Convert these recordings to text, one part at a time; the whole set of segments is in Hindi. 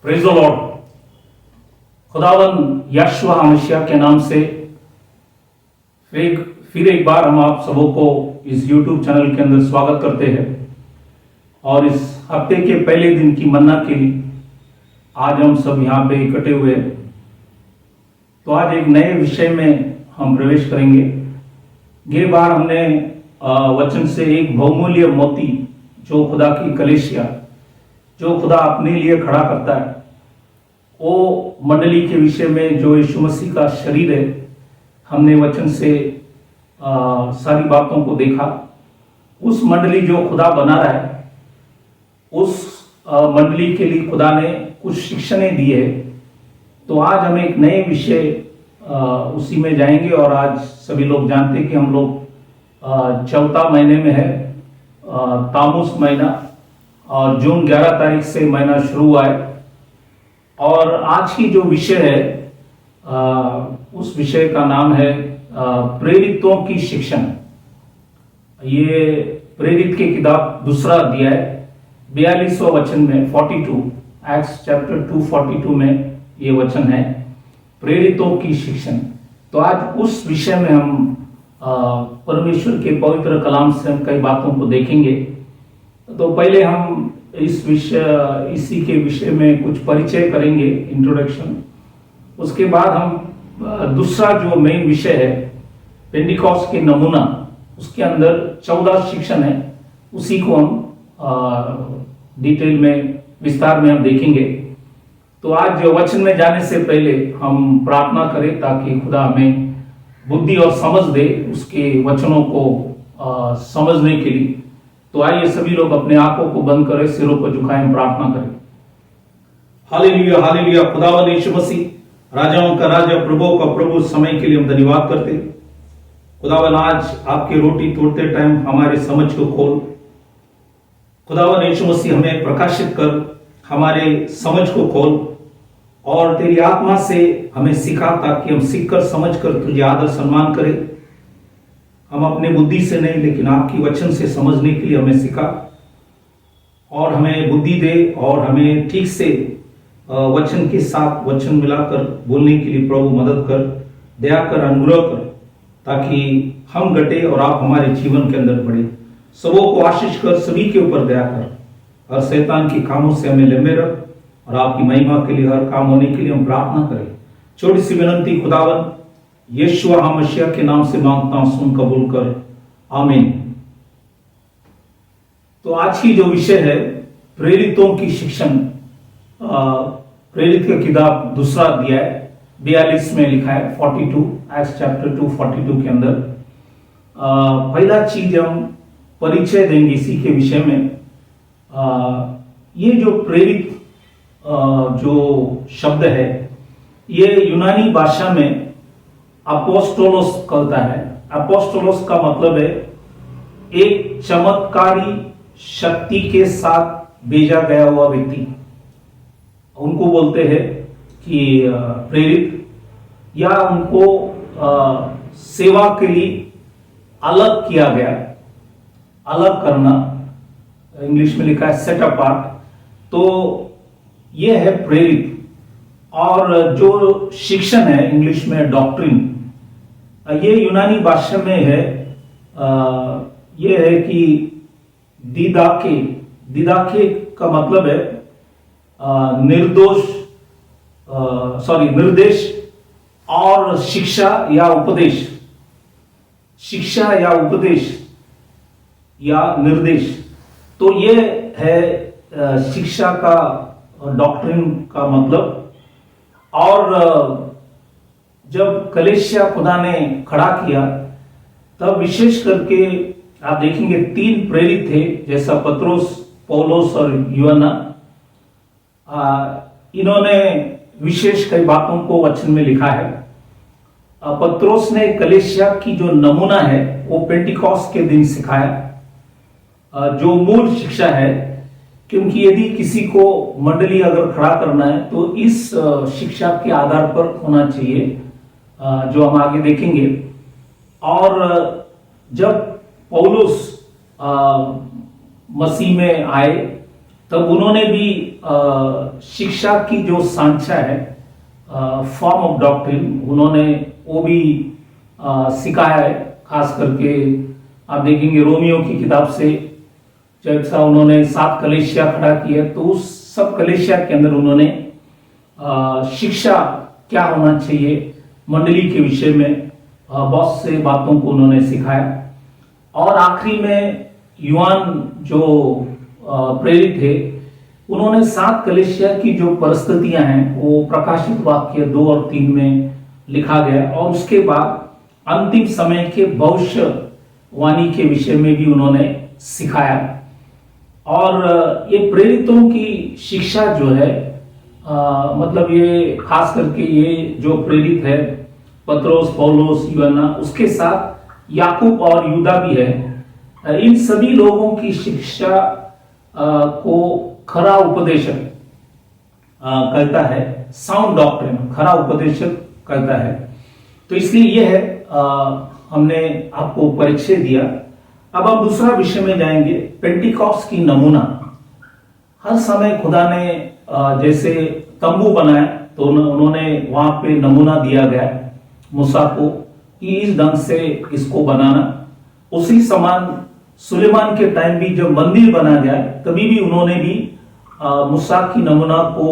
Praise the Lord. खुदावन यशवा हमेशा के नाम से फिर एक बार हम आप सबों को इस YouTube चैनल के अंदर स्वागत करते हैं। और इस हफ्ते के पहले दिन की मन्ना के लिए आज हम सब यहाँ पे इकट्ठे हुए हैं। तो आज एक नए विषय में हम प्रवेश करेंगे। ये बार हमने वचन से एक बहुमूल्य मोती जो खुदा की कलीसिया, जो खुदा अपने लिए खड़ा करता है, वो मंडली के विषय में जो यीशु मसीह का शरीर है, हमने वचन से सारी बातों को देखा। उस मंडली जो खुदा बना रहा है, उस मंडली के लिए खुदा ने कुछ शिक्षाएं दी है। तो आज हम एक नए विषय उसी में जाएंगे। और आज सभी लोग जानते हैं कि हम लोग चौथा महीने में है, तामुस महीना, और जून 11 तारीख से महीना शुरू हुआ है। और आज की जो विषय है, उस विषय का नाम है प्रेरितों की शिक्षण। ये प्रेरित की किताब दूसरा अध्याय 42वां वचन में 42 एक्ट्स चैप्टर 2:42 में ये वचन है, प्रेरितों की शिक्षण। तो आज उस विषय में हम परमेश्वर के पवित्र कलाम से हम कई बातों को देखेंगे। तो पहले हम इसी के विषय में कुछ परिचय करेंगे, इंट्रोडक्शन। उसके बाद हम दूसरा जो मेन विषय है, पेंटिकॉस्ट के नमूना, उसके अंदर 14 शिक्षण है, उसी को हम डिटेल में विस्तार में हम देखेंगे। तो आज वचन में जाने से पहले हम प्रार्थना करें ताकि खुदा हमें बुद्धि और समझ दे उसके वचनों को समझने के लिए। तो आइए सभी लोग अपने आंखों को बंद करें, सिरों को झुकाएं, प्रार्थना करें। Hallelujah hallelujah. खुदावंद यीशु मसीह, राजाओं का राजा, प्रभुओं का प्रभु, समय के लिए हम धन्यवाद करते। खुदावन, आज आपकी रोटी तोड़ते टाइम हमारे समझ को खोल। खुदावन यीशु मसीह, हमें प्रकाशित कर, हमारे समझ को खोल, और तेरी आत्मा से हमें सिखा ताकि हम सीखकर समझकर तुझे आदर सम्मान करें। हम अपने बुद्धि से नहीं, लेकिन आपकी वचन से समझने के लिए हमें सिखा, और हमें बुद्धि दे, और हमें ठीक से वचन के साथ वचन मिलाकर बोलने के लिए प्रभु मदद कर, दया कर, अनुग्रह कर, ताकि हम घटे और आप हमारे जीवन के अंदर बढ़े। सबों को आशीष कर, सभी के ऊपर दया कर, और शैतान के कामों से हमें लंबे रख, और आपकी महिमा के लिए हर काम होने के लिए हम प्रार्थना करें। छोटी सी विनंती खुदावन यीशु मसीह के नाम से मांगता हूं, सुन कबूल कर, आमीन। तो आज की जो विषय है, प्रेरितों की शिक्षण। प्रेरित की किताब दूसरा अध्याय 42 में लिखा है, 42 एक्ट्स चैप्टर 2:42 के अंदर। पहला चीज हम परिचय देंगे इसी के विषय में। ये जो प्रेरित जो शब्द है, ये यूनानी भाषा में अपोस्टोलोस कहता है। अपोस्टोलोस का मतलब है एक चमत्कारी शक्ति के साथ भेजा गया हुआ व्यक्ति। उनको बोलते हैं कि प्रेरित, या उनको सेवा के लिए अलग किया गया, अलग करना, इंग्लिश में लिखा है सेट अपार्ट। तो ये है प्रेरित। और जो शिक्षण है, इंग्लिश में डॉक्ट्रिन, ये यूनानी भाषा में है, ये है कि दिदाके का मतलब है निर्देश और शिक्षा या उपदेश, शिक्षा या उपदेश या निर्देश। तो ये है शिक्षा का, डॉक्ट्रिन का मतलब। और जब कलीसिया खुदा ने खड़ा किया, तब विशेष करके आप देखेंगे 3 प्रेरित थे, जैसा पत्रोस, पौलोस और यूहन्ना। इन्होंने विशेष कई बातों को वचन में लिखा है। पत्रोस ने कलीसिया की जो नमूना है, वो पेंटिकॉस्ट के दिन सिखाया, जो मूल शिक्षा है। क्योंकि यदि किसी को मंडली अगर खड़ा करना है, तो इस शिक्षा के आधार पर होना चाहिए, जो हम आगे देखेंगे। और जब पौलुस मसीह में आए, तब उन्होंने भी शिक्षा की जो सांचा है, फॉर्म ऑफ डॉक्ट्रिन, उन्होंने वो भी सिखाया है। खास करके आप देखेंगे रोमियो की किताब से जैसा उन्होंने 7 कलीसिया खड़ा किया, तो उस सब कलीसिया के अंदर उन्होंने शिक्षा क्या होना चाहिए मंडली के विषय में बहुत से बातों को उन्होंने सिखाया। और आखिरी में युवान जो प्रेरित थे, उन्होंने 7 कलीसिया की जो परिस्थितियां हैं वो प्रकाशित वाक्य 2 और 3 में लिखा गया, और उसके बाद अंतिम समय के भविष्यवाणी के विषय में भी उन्होंने सिखाया। और ये प्रेरितों की शिक्षा जो है, मतलब ये खास करके ये जो प्रेरित है पत्रोस, पौलोस, यूहन्ना, उसके साथ याकूब और यूदा भी है, इन सभी लोगों की शिक्षा को खरा उपदेशक कहता है, साउंड डॉक्ट्रिन, खरा उपदेशक कहता है। तो इसलिए यह है, हमने आपको परिचय दिया। अब हम दूसरा विषय में जाएंगे, पेंटिकॉस्ट की नमूना। हर समय खुदा ने जैसे तंबू बनाया तो उन्होंने वहां पे नमूना दिया गया मूसा को कि इस ढंग से इसको बनाना। उसी समान सुलेमान के टाइम भी जब मंदिर बना गया तभी भी उन्होंने भी मूसा की नमूना को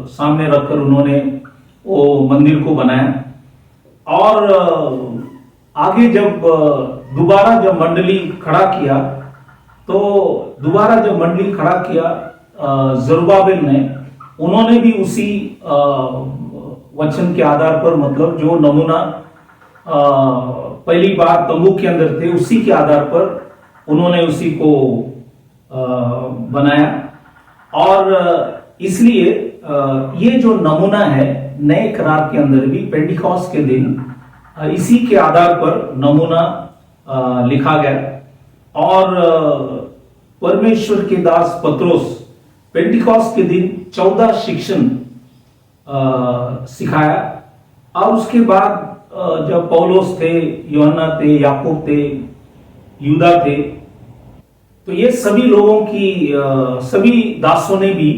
सामने रखकर उन्होंने वो मंदिर को बनाया। और आगे जब दोबारा जब मंडली खड़ा किया, तो दोबारा जब मंडली खड़ा किया जरुब्बाबेल ने, उन्होंने भी उसी वचन के आधार पर, मतलब जो नमूना पहली बार तंबू के अंदर थे उसी के आधार पर उन्होंने उसी को बनाया। और इसलिए ये जो नमूना है नए करार के अंदर भी पेंटिकॉस्ट के दिन इसी के आधार पर नमूना लिखा गया। और परमेश्वर के दास पत्रोस पेंटिकॉस्ट के दिन 14 शिक्षण सिखाया। और उसके बाद जब पौलोस थे, यूहन्ना थे, याकूब थे, यूदा थे, तो ये सभी लोगों की सभी दासों ने भी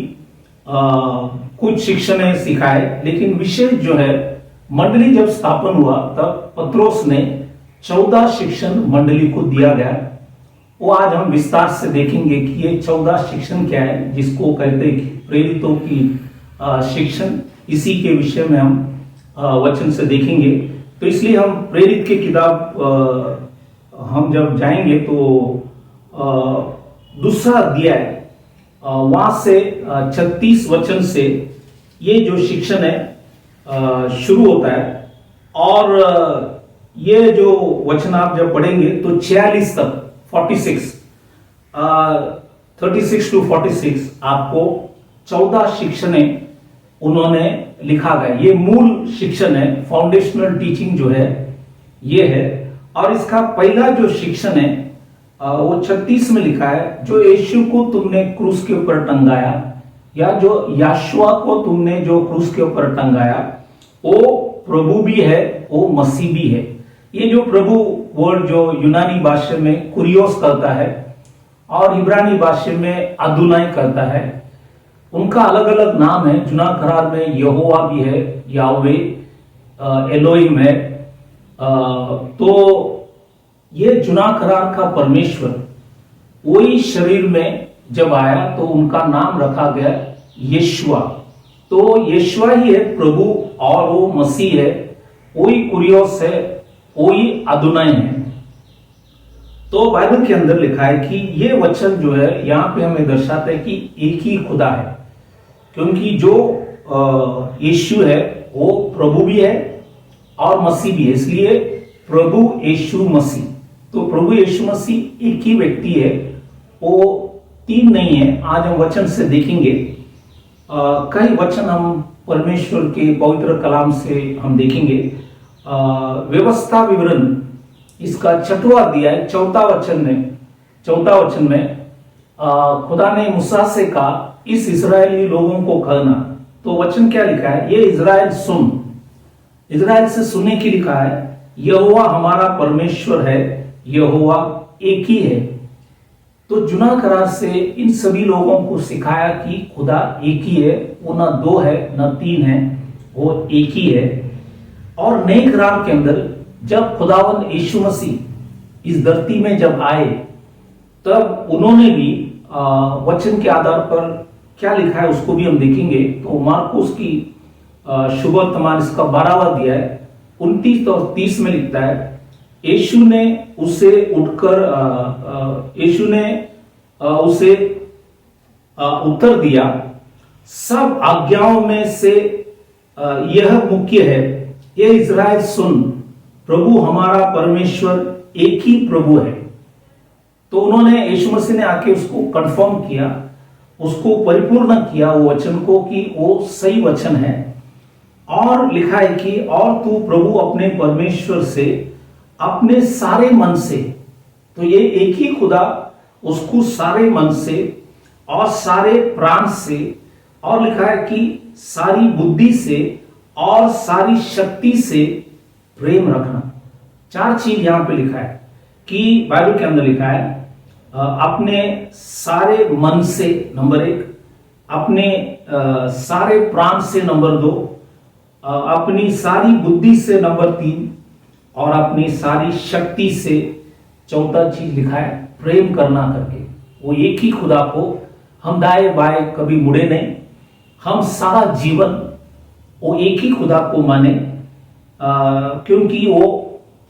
कुछ शिक्षण सिखाए। लेकिन विशेष जो है, मंडली जब स्थापन हुआ तब पत्रोस ने 14 शिक्षण मंडली को दिया गया। वो आज हम विस्तार से देखेंगे कि ये 14 शिक्षण क्या है, जिसको कहते हैं प्रेरितों की शिक्षण। इसी के विषय में हम वचन से देखेंगे। तो इसलिए हम प्रेरित की किताब हम जब जाएंगे तो दूसरा अध्याय वहां से 36 वचन से ये जो शिक्षण है शुरू होता है। और ये जो वचन आप जब पढ़ेंगे तो 46 तक 36 टू 46 आपको 14 शिक्षण उन्होंने लिखा गया। ये मूल शिक्षण है, फाउंडेशनल टीचिंग जो है ये है। और इसका पहला जो शिक्षण है वो 36 में लिखा है, जो यीशु को तुमने क्रूस के ऊपर टंगाया, या जो याशुआ को तुमने जो क्रूस के ऊपर टंगाया, वो प्रभु भी है, वो मसीह भी है। ये जो प्रभु वर्ड जो यूनानी भाषा में कुरियोस करता है और इब्रानी भाषा में अदुनाई करता है, उनका अलग अलग नाम है। जुना करार में यहोवा भी है, यावे, एलोहिम है। तो ये जुना करार का परमेश्वर वही शरीर में जब आया तो उनका नाम रखा गया यीशुआ। तो यीशुआ ही है प्रभु और वो मसीह है, वही कुरियोस है, वही अदुनाई है। तो बाइबल के अंदर लिखा है कि ये वचन जो है यहाँ पे हमें दर्शाता है कि एक ही खुदा है, क्योंकि जो यीशु है वो प्रभु भी है और मसीह भी है। इसलिए प्रभु यीशु मसीह, तो प्रभु यीशु मसीह एक ही व्यक्ति है, वो तीन नहीं है। आज हम वचन से देखेंगे, कई वचन हम परमेश्वर के पवित्र कलाम से हम देखेंगे। व्यवस्था विवरण इसका 6वां अध्याय 4 वचन में खुदा ने मूसा से कहा, इस इस्राएली लोगों को कहना। तो वचन क्या लिखा है, ये इस्राएल सुन, इस्राएल से सुनने की लिखा है, यहोवा हमारा परमेश्वर है, यहोवा एक ही है। तो जुना करार से इन सभी लोगों को सिखाया कि खुदा एक ही है, वो ना दो है ना तीन है, वो एक ही है। और नए करार के अंदर जब खुदावंद यीशु मसीह इस धरती में जब आए, तब उन्होंने भी वचन के आधार पर क्या लिखा है उसको भी हम देखेंगे। तो मार्कुस की शुभ वर्तमान इसका 12वां अध्याय 29 और 30 में लिखता है, यीशु ने उसे उत्तर दिया, सब आज्ञाओं में से यह मुख्य है, ये इज़राइल सुन, प्रभु हमारा परमेश्वर एक ही प्रभु है। तो उन्होंने यीशु मसीह ने आके उसको कंफर्म किया, उसको परिपूर्ण किया वो वचन को कि वो सही वचन है। और लिखा है कि और तू प्रभु अपने परमेश्वर से अपने सारे मन से, तो ये एक ही खुदा उसको सारे मन से और सारे प्राण से, और लिखा है कि सारी बुद्धि से और सारी शक्ति से प्रेम रखना। 4 चीज यहां पे लिखा है कि बाइबल के अंदर लिखा है, अपने सारे मन से नंबर 1, अपने सारे प्राण से नंबर 2, अपनी सारी बुद्धि से नंबर 3, और अपनी सारी शक्ति से चौथा चीज लिखा है प्रेम करना करके। वो एक ही खुदा को हम दाएं बाएं कभी मुड़े नहीं, हम सारा जीवन वो एक ही खुदा को माने, क्योंकि वो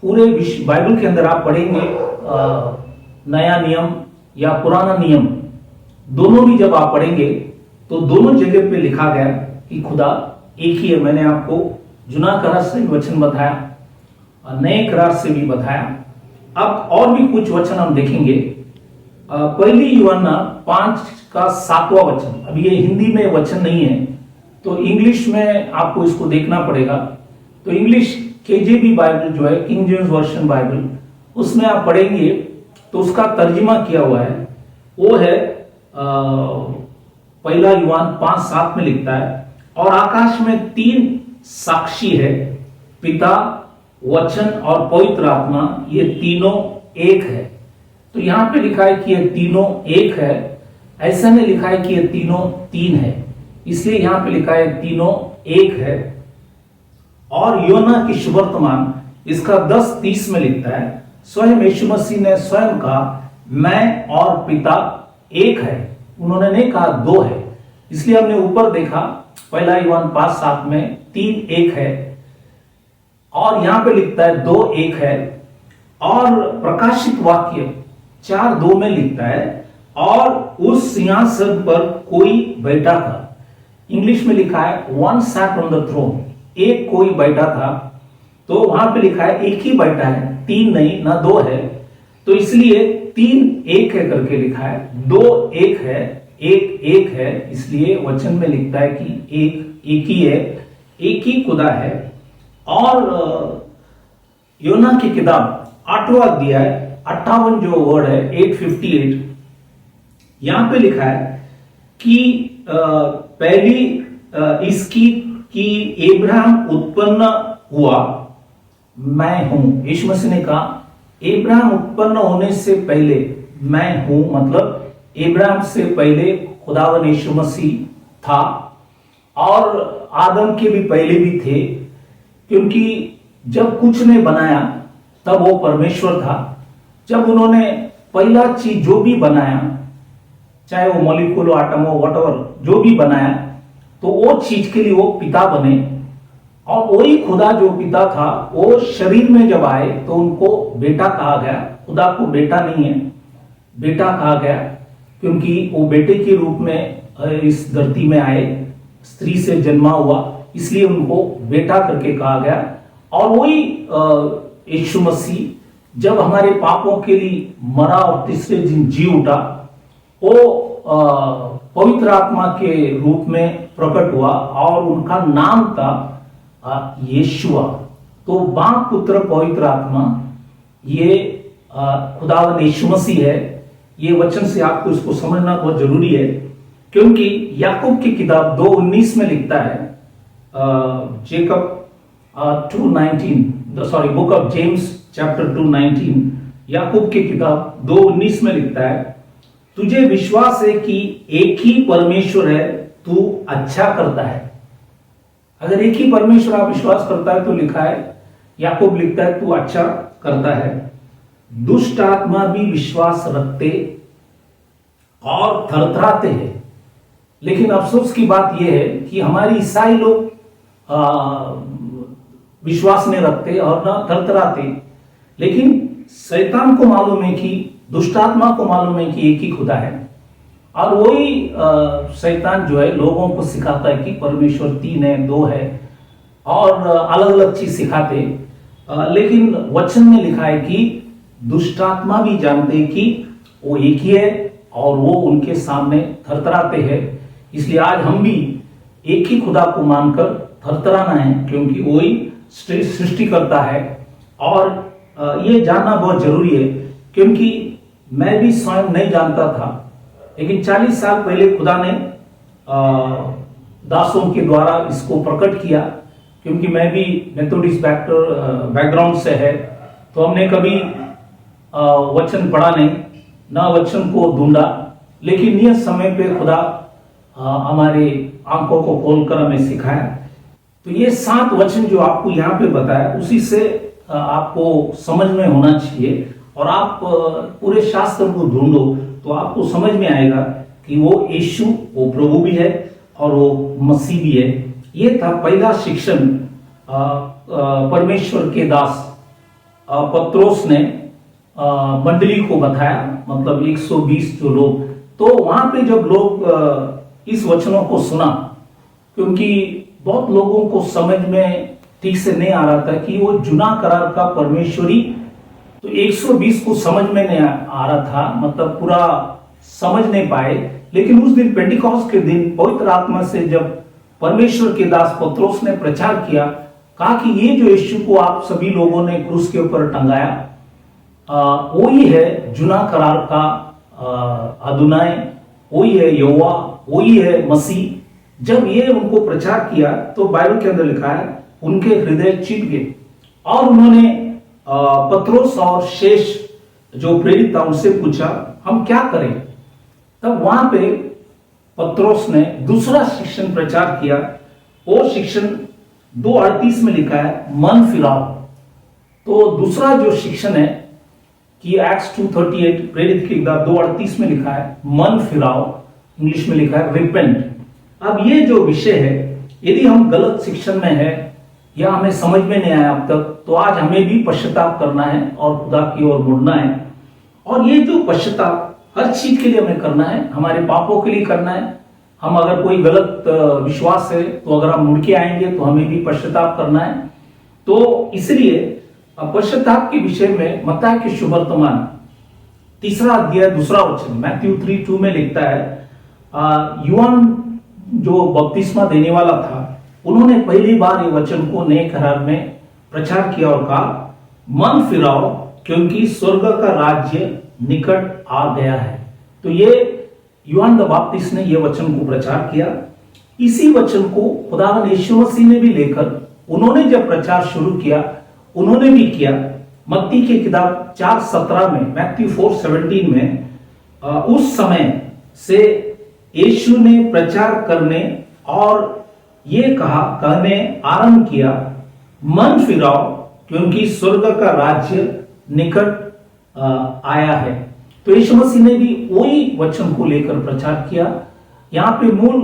पूरे बाइबल के अंदर आप पढ़ेंगे, नया नियम या पुराना नियम दोनों भी जब आप पढ़ेंगे तो दोनों जगह पे लिखा गया कि खुदा एक ही है। मैंने आपको जुना करार से वचन बताया, नए करार से भी बताया। अब और भी कुछ वचन हम देखेंगे। पहली यूहन्ना 5 का 7वां वचन, अब ये हिंदी में वचन नहीं है तो इंग्लिश में आपको इसको देखना पड़ेगा। तो इंग्लिश केजेवी बाइबल जो है, किंग जेम्स वर्जन बाइबल, उसमें आप पढ़ेंगे तो उसका तर्जुमा किया हुआ है, वो है पहला यूहन्ना 5:7 में लिखता है, और आकाश में 3 साक्षी है, पिता, वचन और पवित्र आत्मा, ये तीनों एक है। तो यहां पे लिखा है कि ये तीनों एक है, ऐसा नहीं लिखा है कि ये तीनों 3 है, इसलिए यहां पे लिखा है तीनों एक है। और यूहन्ना की शुभ वर्तमान इसका 10:30 में लिखता है, स्वयं यीशु मसीह ने स्वयं कहा, मैं और पिता एक है। उन्होंने नहीं कहा 2 है, इसलिए हमने ऊपर देखा पहला यूहन्ना 5:7 में 3 एक है, और यहां पे लिखता है 2 एक है। और प्रकाशित वाक्य 4:2 में लिखता है, और उस सिंहासन पर कोई बैठा था। इंग्लिश में लिखा है one sat on the throne, एक कोई बैठा था। तो वहां पे लिखा है एक ही बैठा है, 3 नहीं ना 2 है, तो इसलिए 3 एक है करके लिखा है, 2 एक है, एक एक है, इसलिए वचन में लिखता है कि एक ही है, एक ही खुदा है। और यूहन्ना की किताब 8वां अध्याय 58 जो वर्ड है 8:58, यहां पे लिखा है कि पहली इसकी कि इब्राहिम उत्पन्न हुआ, मैं हूं। यीशु मसीह ने कहा इब्राहिम उत्पन्न होने से पहले मैं हूं, मतलब इब्राहिम से पहले खुदावन यीशु मसीह था, और आदम के भी पहले भी थे, क्योंकि जब कुछ ने बनाया तब वो परमेश्वर था। जब उन्होंने पहला चीज जो भी बनाया, चाहे वो मॉलिक्यूल हो, आटम हो, व्हाटएवर जो भी बनाया, तो वो चीज के लिए वो पिता बने। और वही खुदा जो पिता था वो शरीर में जब आए तो उनको बेटा कहा गया। खुदा को बेटा नहीं है, बेटा कहा गया, क्योंकि वो बेटे के रूप में इस धरती में आए, स्त्री से जन्मा हुआ, इसलिए उनको बेटा करके कहा गया। और वही यीशु मसीह जब हमारे पापों के लिए मरा और तीसरे दिन जी उठा, वो पवित्र आत्मा के रूप में प्रकट हुआ, और उनका नाम था यीशुआ। तो बाप, पुत्र, पवित्र आत्मा, ये खुदावन यीशु मसीह है। ये वचन से आपको इसको समझना बहुत जरूरी है, क्योंकि याकूब की किताब 2:19 में लिखता है, बुक ऑफ जेम्स चैप्टर 2:19, याकूब की किताब 2:19 में लिखता है तुझे विश्वास है कि एक ही परमेश्वर है, तू अच्छा करता है। अगर एक ही परमेश्वर आप विश्वास करता है तो लिखा है, याकूब लिखता है, तू अच्छा करता है। दुष्ट आत्मा भी विश्वास रखते और थरथराते हैं। लेकिन अफसोस की बात यह है कि हमारे ईसाई लोग विश्वास नहीं रखते और न थरथराते। लेकिन शैतान को मालूम है कि, दुष्ट आत्मा को मालूम है कि एक ही खुदा है, और वही शैतान जो है लोगों को सिखाता है कि परमेश्वर 3 है, 2 है, और अलग अलग चीज सिखाते। लेकिन वचन में लिखा है कि दुष्ट आत्मा भी जानते हैं कि वो एक ही है और वो उनके सामने थरथराते हैं। इसलिए आज हम भी एक ही खुदा को मानकर थरथराना है, क्योंकि वही सृष्टि करता है। और ये जानना बहुत जरूरी है, क्योंकि मैं भी स्वयं नहीं जानता था, लेकिन 40 साल पहले खुदा ने दासों के द्वारा इसको प्रकट किया। क्योंकि मैं भी मेथोडिस्ट बैकग्राउंड से है, तो हमने कभी वचन पढ़ा नहीं, ना वचन को ढूंढा, लेकिन नियत समय पे खुदा हमारे आंखों को खोलकर हमें सिखाया। तो ये 7 वचन जो आपको यहाँ पे बताया, उसी से आपको समझ में होना चाहिए। और आप पूरे शास्त्र को ढूंढो तो आपको समझ में आएगा कि वो यीशु, वो प्रभु भी है और वो मसीह भी है। ये था पहला शिक्षण परमेश्वर के दास पत्रोस ने मंडली को बताया, मतलब 120 जो लोग। तो वहां पे जब लोग इस वचनों को सुना, क्योंकि बहुत लोगों को समझ में ठीक से नहीं आ रहा था कि वो जुना करार का परमेश्वरी, तो 120 को समझ में नहीं आ रहा था, मतलब पूरा समझ नहीं पाए। लेकिन उस दिन पेंटिकॉस्ट के दिन पवित्र आत्मा से जब परमेश्वर के दास पत्रोस ने प्रचार किया, कहा कि ये जो यीशु को आप सभी लोगों ने क्रूस के ऊपर टंगाया, वही है जुना करार का अदुनाय, वही है यहोवा, वही है मसीह। जब ये उनको प्रचार किया तो बाइबल के अंदर लिखा है उनके हृदय चिढ़ गए, और उन्होंने पत्रोस और शेष जो प्रेरित था उनसे पूछा, हम क्या करें। तब वहां पे पत्रोस ने दूसरा शिक्षण प्रचार किया। वो शिक्षण 2:38 में लिखा है, मन फिराओ। तो दूसरा जो शिक्षण है कि एक्ट्स 2:38 प्रेरित की 2:38 में लिखा है मन फिराओ, इंग्लिश में लिखा है रिपेंट। अब ये जो विषय है, यदि हम गलत शिक्षण में है या हमें समझ में नहीं आया अब तक, तो आज हमें भी पश्चाताप करना है और खुदा की ओर मुड़ना है। और ये जो पश्चाताप हर चीज के लिए हमें करना है, हमारे पापों के लिए करना है। हम अगर कोई गलत विश्वास है तो अगर हम मुड़ के आएंगे तो हमें भी पश्चाताप करना है। तो इसलिए पश्चाताप के विषय में मत्ती के शुभ वर्तमान 3 अध्याय 2 वचन मैथ्यू 3:2 में लिखता है, यूहन्ना जो बपतिस्मा देने वाला था, उन्होंने पहली बार ये वचन को नए करार में प्रचार किया और कहा, मन फिराओ क्योंकि स्वर्ग का राज्य निकट आ गया है। तो ये यूहन्ना द बपतिस्मा ने ये वचन को प्रचार किया। इसी वचन को खुदावंद यीशु मसीह ने भी लेकर उन्होंने जब प्रचार शुरू किया, उन्होंने भी किया। मत्ती की किताब 4:17 में, मैथ्यू 4:17 में उस समय से यीशु ने प्रचार करने और ये कहने आरंभ किया, मन फिराओ क्योंकि स्वर्ग का राज्य निकट आया है। तो यीशु मसीह ने भी वही वचन को लेकर प्रचार किया। यहाँ पे मूल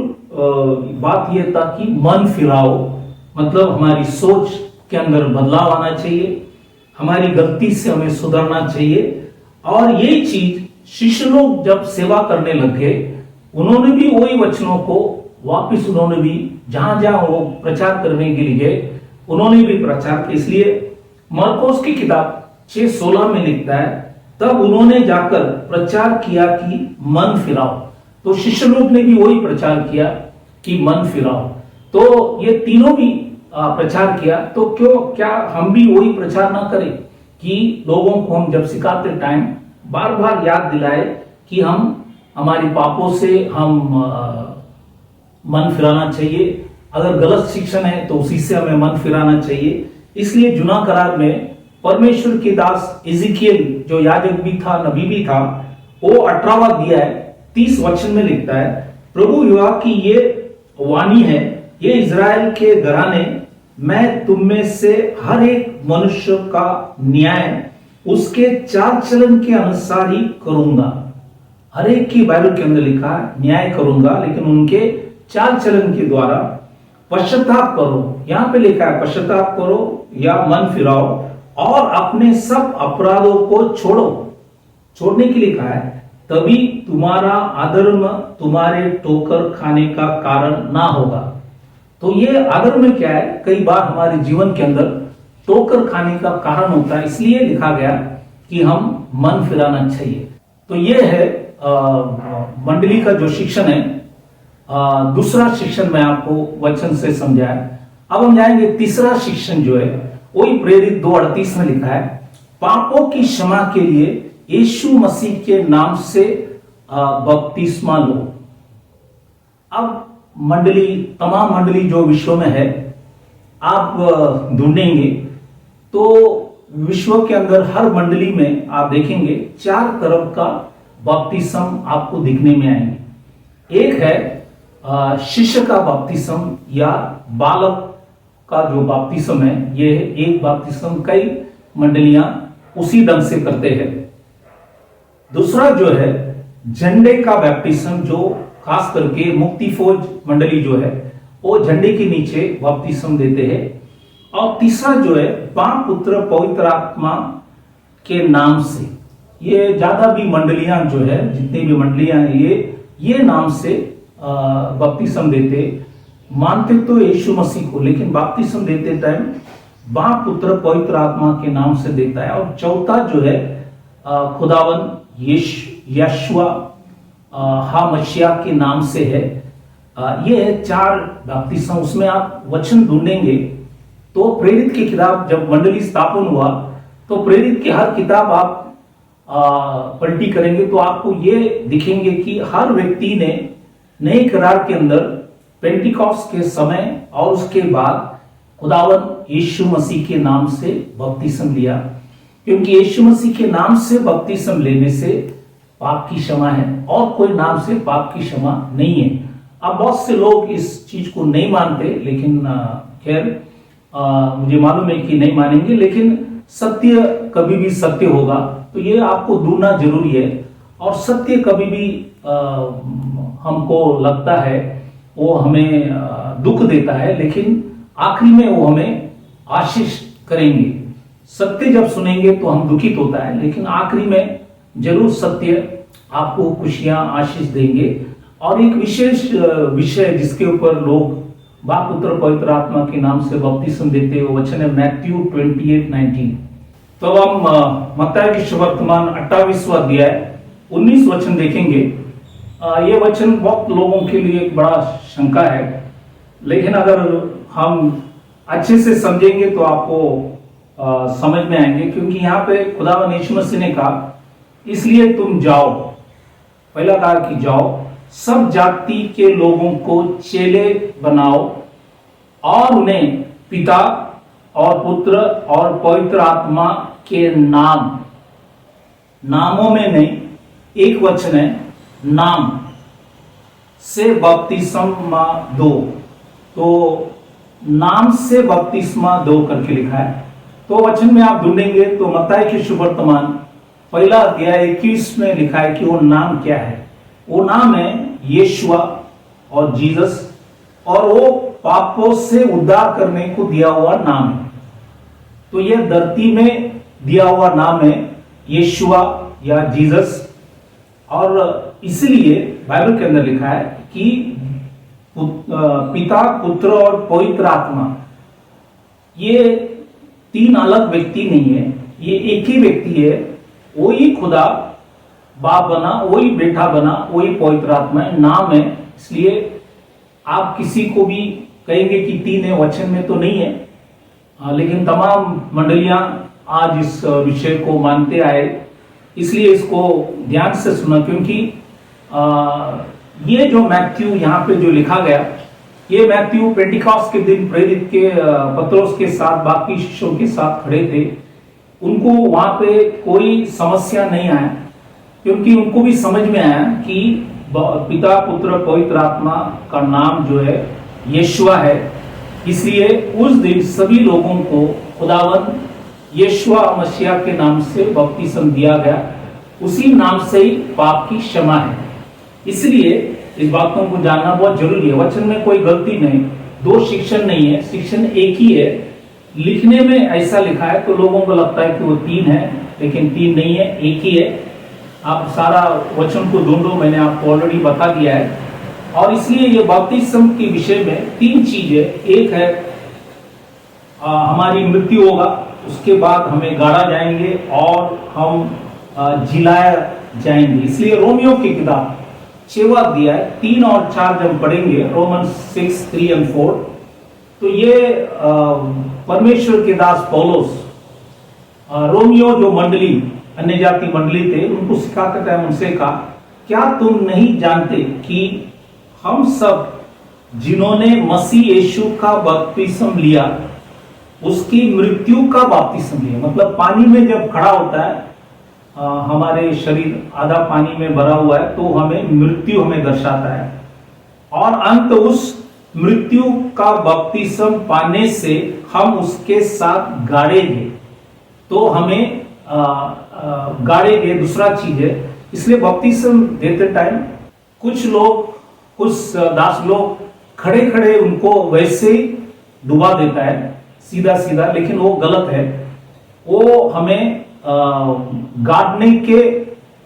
बात यह था कि मन फिराओ, मतलब हमारी सोच के अंदर बदलाव आना चाहिए, हमारी गलती से हमें सुधरना चाहिए। और यही चीज शिष्य लोग जब सेवा करने लगे, उन्होंने भी वही वचनों को वापस उन्होंने भी जहां जहां वो प्रचार करने के लिए गए, उन्होंने भी प्रचार किया। इसलिए मरकोस की किताब 6:16 में लिखता है, तब उन्होंने जाकर प्रचार किया कि मन फिराओ। तो शिष्य लोग ने भी वही प्रचार किया कि मन फिराओ। तो ये तीनों भी प्रचार किया। तो क्या हम भी वही प्रचार ना करें कि लोगों को हम जब सिखाते टाइम बार बार याद दिलाए कि हम हमारी पापों से हम मन फिराना चाहिए। अगर गलत शिक्षण है तो उसी से हमें मन फिराना चाहिए। इसलिए जुना करार में परमेश्वर के दास इज़िकियल जो याजक भी था, नबी भी था, वो 18वां अध्याय 30 वचन में लिखता है, प्रभु यहोवा की ये वाणी है, ये इज़राइल के घराने, मैं तुम में से हर एक मनुष्य का न्याय उसके चाल चलन के अनुसार ही करूंगा। हर एक की बाइबल के अंदर लिखा है न्याय करूंगा, लेकिन उनके चाल चलन के द्वारा पश्चाताप करो। यहां पे लिखा है पश्चाताप करो या मन फिराओ और अपने सब अपराधों को छोड़ो। छोड़ने के लिए कहा है, तभी तुम्हारा अधर्म तुम्हारे ठोकर खाने का कारण ना होगा। तो ये अधर्म क्या है? कई बार हमारे जीवन के अंदर ठोकर खाने का कारण होता है, इसलिए लिखा गया कि हम मन फिराना चाहिए। तो ये है मंडली का जो शिक्षण है। दूसरा शिक्षण मैं आपको वचन से समझाया। अब हम जाएंगे तीसरा शिक्षण जो है, वही प्रेरित 2:38 में लिखा है, पापों की क्षमा के लिए यीशु मसीह के नाम से बपतिस्मा लो। अब मंडली, तमाम मंडली जो विश्व में है, आप ढूंढेंगे तो विश्व के अंदर हर मंडली में आप देखेंगे 4 तरफ का बपतिस्म आपको दिखने में आएंगे। एक है शिष्य का बपतिस्म या बालक का जो बपतिस्म है, ये एक बपतिस्म कई मंडलियां उसी ढंग से करते हैं। दूसरा जो है झंडे का बपतिस्म, जो खास करके मुक्ति फौज मंडली जो है वो झंडे के नीचे बपतिस्म देते हैं। और तीसरा जो है बाप पुत्र पवित्र आत्मा के नाम से, ये ज्यादा भी मंडलियां जो है, जितनी भी मंडलियां हैं, ये नाम से बपतिस्म देते, मानते तो यीशु मसीह को, लेकिन बपतिस्म देते टाइम बाप पुत्र पवित्र आत्मा के नाम से देता है। और चौथा जो है खुदावन यशुआ मसीहा के नाम से है। ये है 4 बपतिस्म। उसमें आप वचन ढूंढेंगे तो प्रेरित की किताब, जब मंडली स्थापन हुआ तो प्रेरित की हर किताब आप पलटी करेंगे तो आपको ये दिखेंगे कि हर व्यक्ति ने नए करार के अंदर पेंटिकॉस्ट के समय और उसके बाद खुदावन यीशु मसीह के नाम से बपतिस्म लिया, क्योंकि यीशु मसीह के नाम से बपतिस्म लेने से पाप की क्षमा है और कोई नाम से पाप की क्षमा नहीं है। अब बहुत से लोग इस चीज को नहीं मानते, लेकिन खैर मुझे मालूम है कि नहीं मानेंगे, लेकिन सत्य कभी भी सत्य होगा, तो ये आपको ढूंढना जरूरी है। और सत्य कभी भी हमको लगता है वो हमें दुख देता है, लेकिन आखिरी में वो हमें आशीष करेंगे। सत्य जब सुनेंगे तो हम दुखित होता है, लेकिन आखिरी में जरूर सत्य आपको खुशियां आशीष देंगे। और एक विशेष विषय जिसके ऊपर लोग बाप पुत्र पवित्र आत्मा के नाम से बपतिस्म देते हुए वचन है मैथ्यू 28:19। तो हम मत्ती के सुवर्तमान 28वां अध्याय 19 वचन देखेंगे। ये वचन बहुत लोगों के लिए एक बड़ा शंका है, लेकिन अगर हम अच्छे से समझेंगे तो आपको समझ में आएंगे। क्योंकि यहाँ पे खुदावन यीशु मसीह ने कहा, इसलिए तुम जाओ, पहला कहा कि जाओ, सब जाति के लोगों को चेले बनाओ और उन्हें पिता और पुत्र और पवित्र आत्मा के नामों में नहीं, एक वचन है नाम से बपतिस्मा दो। तो नाम से बपतिस्मा दो करके लिखा है। तो वचन में आप ढूंढेंगे तो मत्ती के सुवर्तमान पहला अध्याय 21 में लिखा है कि वो नाम क्या है। वो नाम है यीशुआ और जीसस, और वो पापों से उद्धार करने को दिया हुआ नाम है। तो यह धरती में दिया हुआ नाम है यीशुआ या जीसस। और इसलिए बाइबल के अंदर लिखा है कि पिता पुत्र और पवित्र आत्मा, ये 3 अलग व्यक्ति नहीं है, ये एक ही व्यक्ति है। वही खुदा बाप बना, वही बेटा बना, वही पवित्र आत्मा है, नाम है। इसलिए आप किसी को भी कहेंगे कि 3 है, वचन में तो नहीं है, लेकिन तमाम मंडलियां आज इस विषय को मानते आए, इसलिए इसको ध्यान से सुना। क्योंकि ये जो मैथ्यू यहाँ पे जो लिखा गया, ये मैथ्यू पेंटिकॉस्ट के दिन प्रेरित के पत्रोस के साथ बाकी शिष्यों के साथ खड़े थे। उनको वहां पे कोई समस्या नहीं आया, क्योंकि उनको भी समझ में आया कि पिता पुत्र पवित्र आत्मा का नाम जो है यीशुआ है, इसलिए उस दिन सभी लोगों को खुदावंद यीशुआ मसीहा के नाम से बपतिस्म दिया गया। उसी नाम से ही पाप की क्षमा है। इसलिए इस बातों को जानना बहुत जरूरी है। वचन में कोई गलती नहीं, दो शिक्षण नहीं है, शिक्षण एक ही है। लिखने में ऐसा लिखा है तो लोगों को लगता है कि वो तीन है, लेकिन तीन नहीं है, एक ही है। आप सारा वचन को ढूंढो, मैंने आपको ऑलरेडी बता दिया है। और इसलिए ये बपतिस्म के विषय में तीन चीजें, एक है हमारी मृत्यु होगा, उसके बाद हमें गाड़ा जाएंगे और हम जिलाया जाएंगे। इसलिए रोमियो की किताब 6वां अध्याय 3 और 4 जब पढ़ेंगे, रोमन्स 6, 3 और 4, तो ये परमेश्वर के दास पौलुस रोमियो जो मंडली अन्य जाति मंडली थे उनको सिखाते टाइम उनसे कहा, क्या तुम नहीं जानते कि हम सब जिन्होंने मसीह यीशु का बपतिस्म लिया उसकी मृत्यु का बपतिस्म लिया। मतलब पानी में जब खड़ा होता है, हमारे शरीर आधा पानी में भरा हुआ है तो हमें मृत्यु हमें दर्शाता है, और अंत उस मृत्यु का बपतिस्म पाने से हम उसके साथ गाड़ेंगे, तो हमें गाड़ेंगे। दूसरा चीज है, इसलिए बपतिस्म देते टाइम कुछ लोग, कुछ दास लोग खड़े खड़े उनको वैसे ही डुबा देता है सीधा सीधा, लेकिन वो गलत है। वो हमें गाड़ने के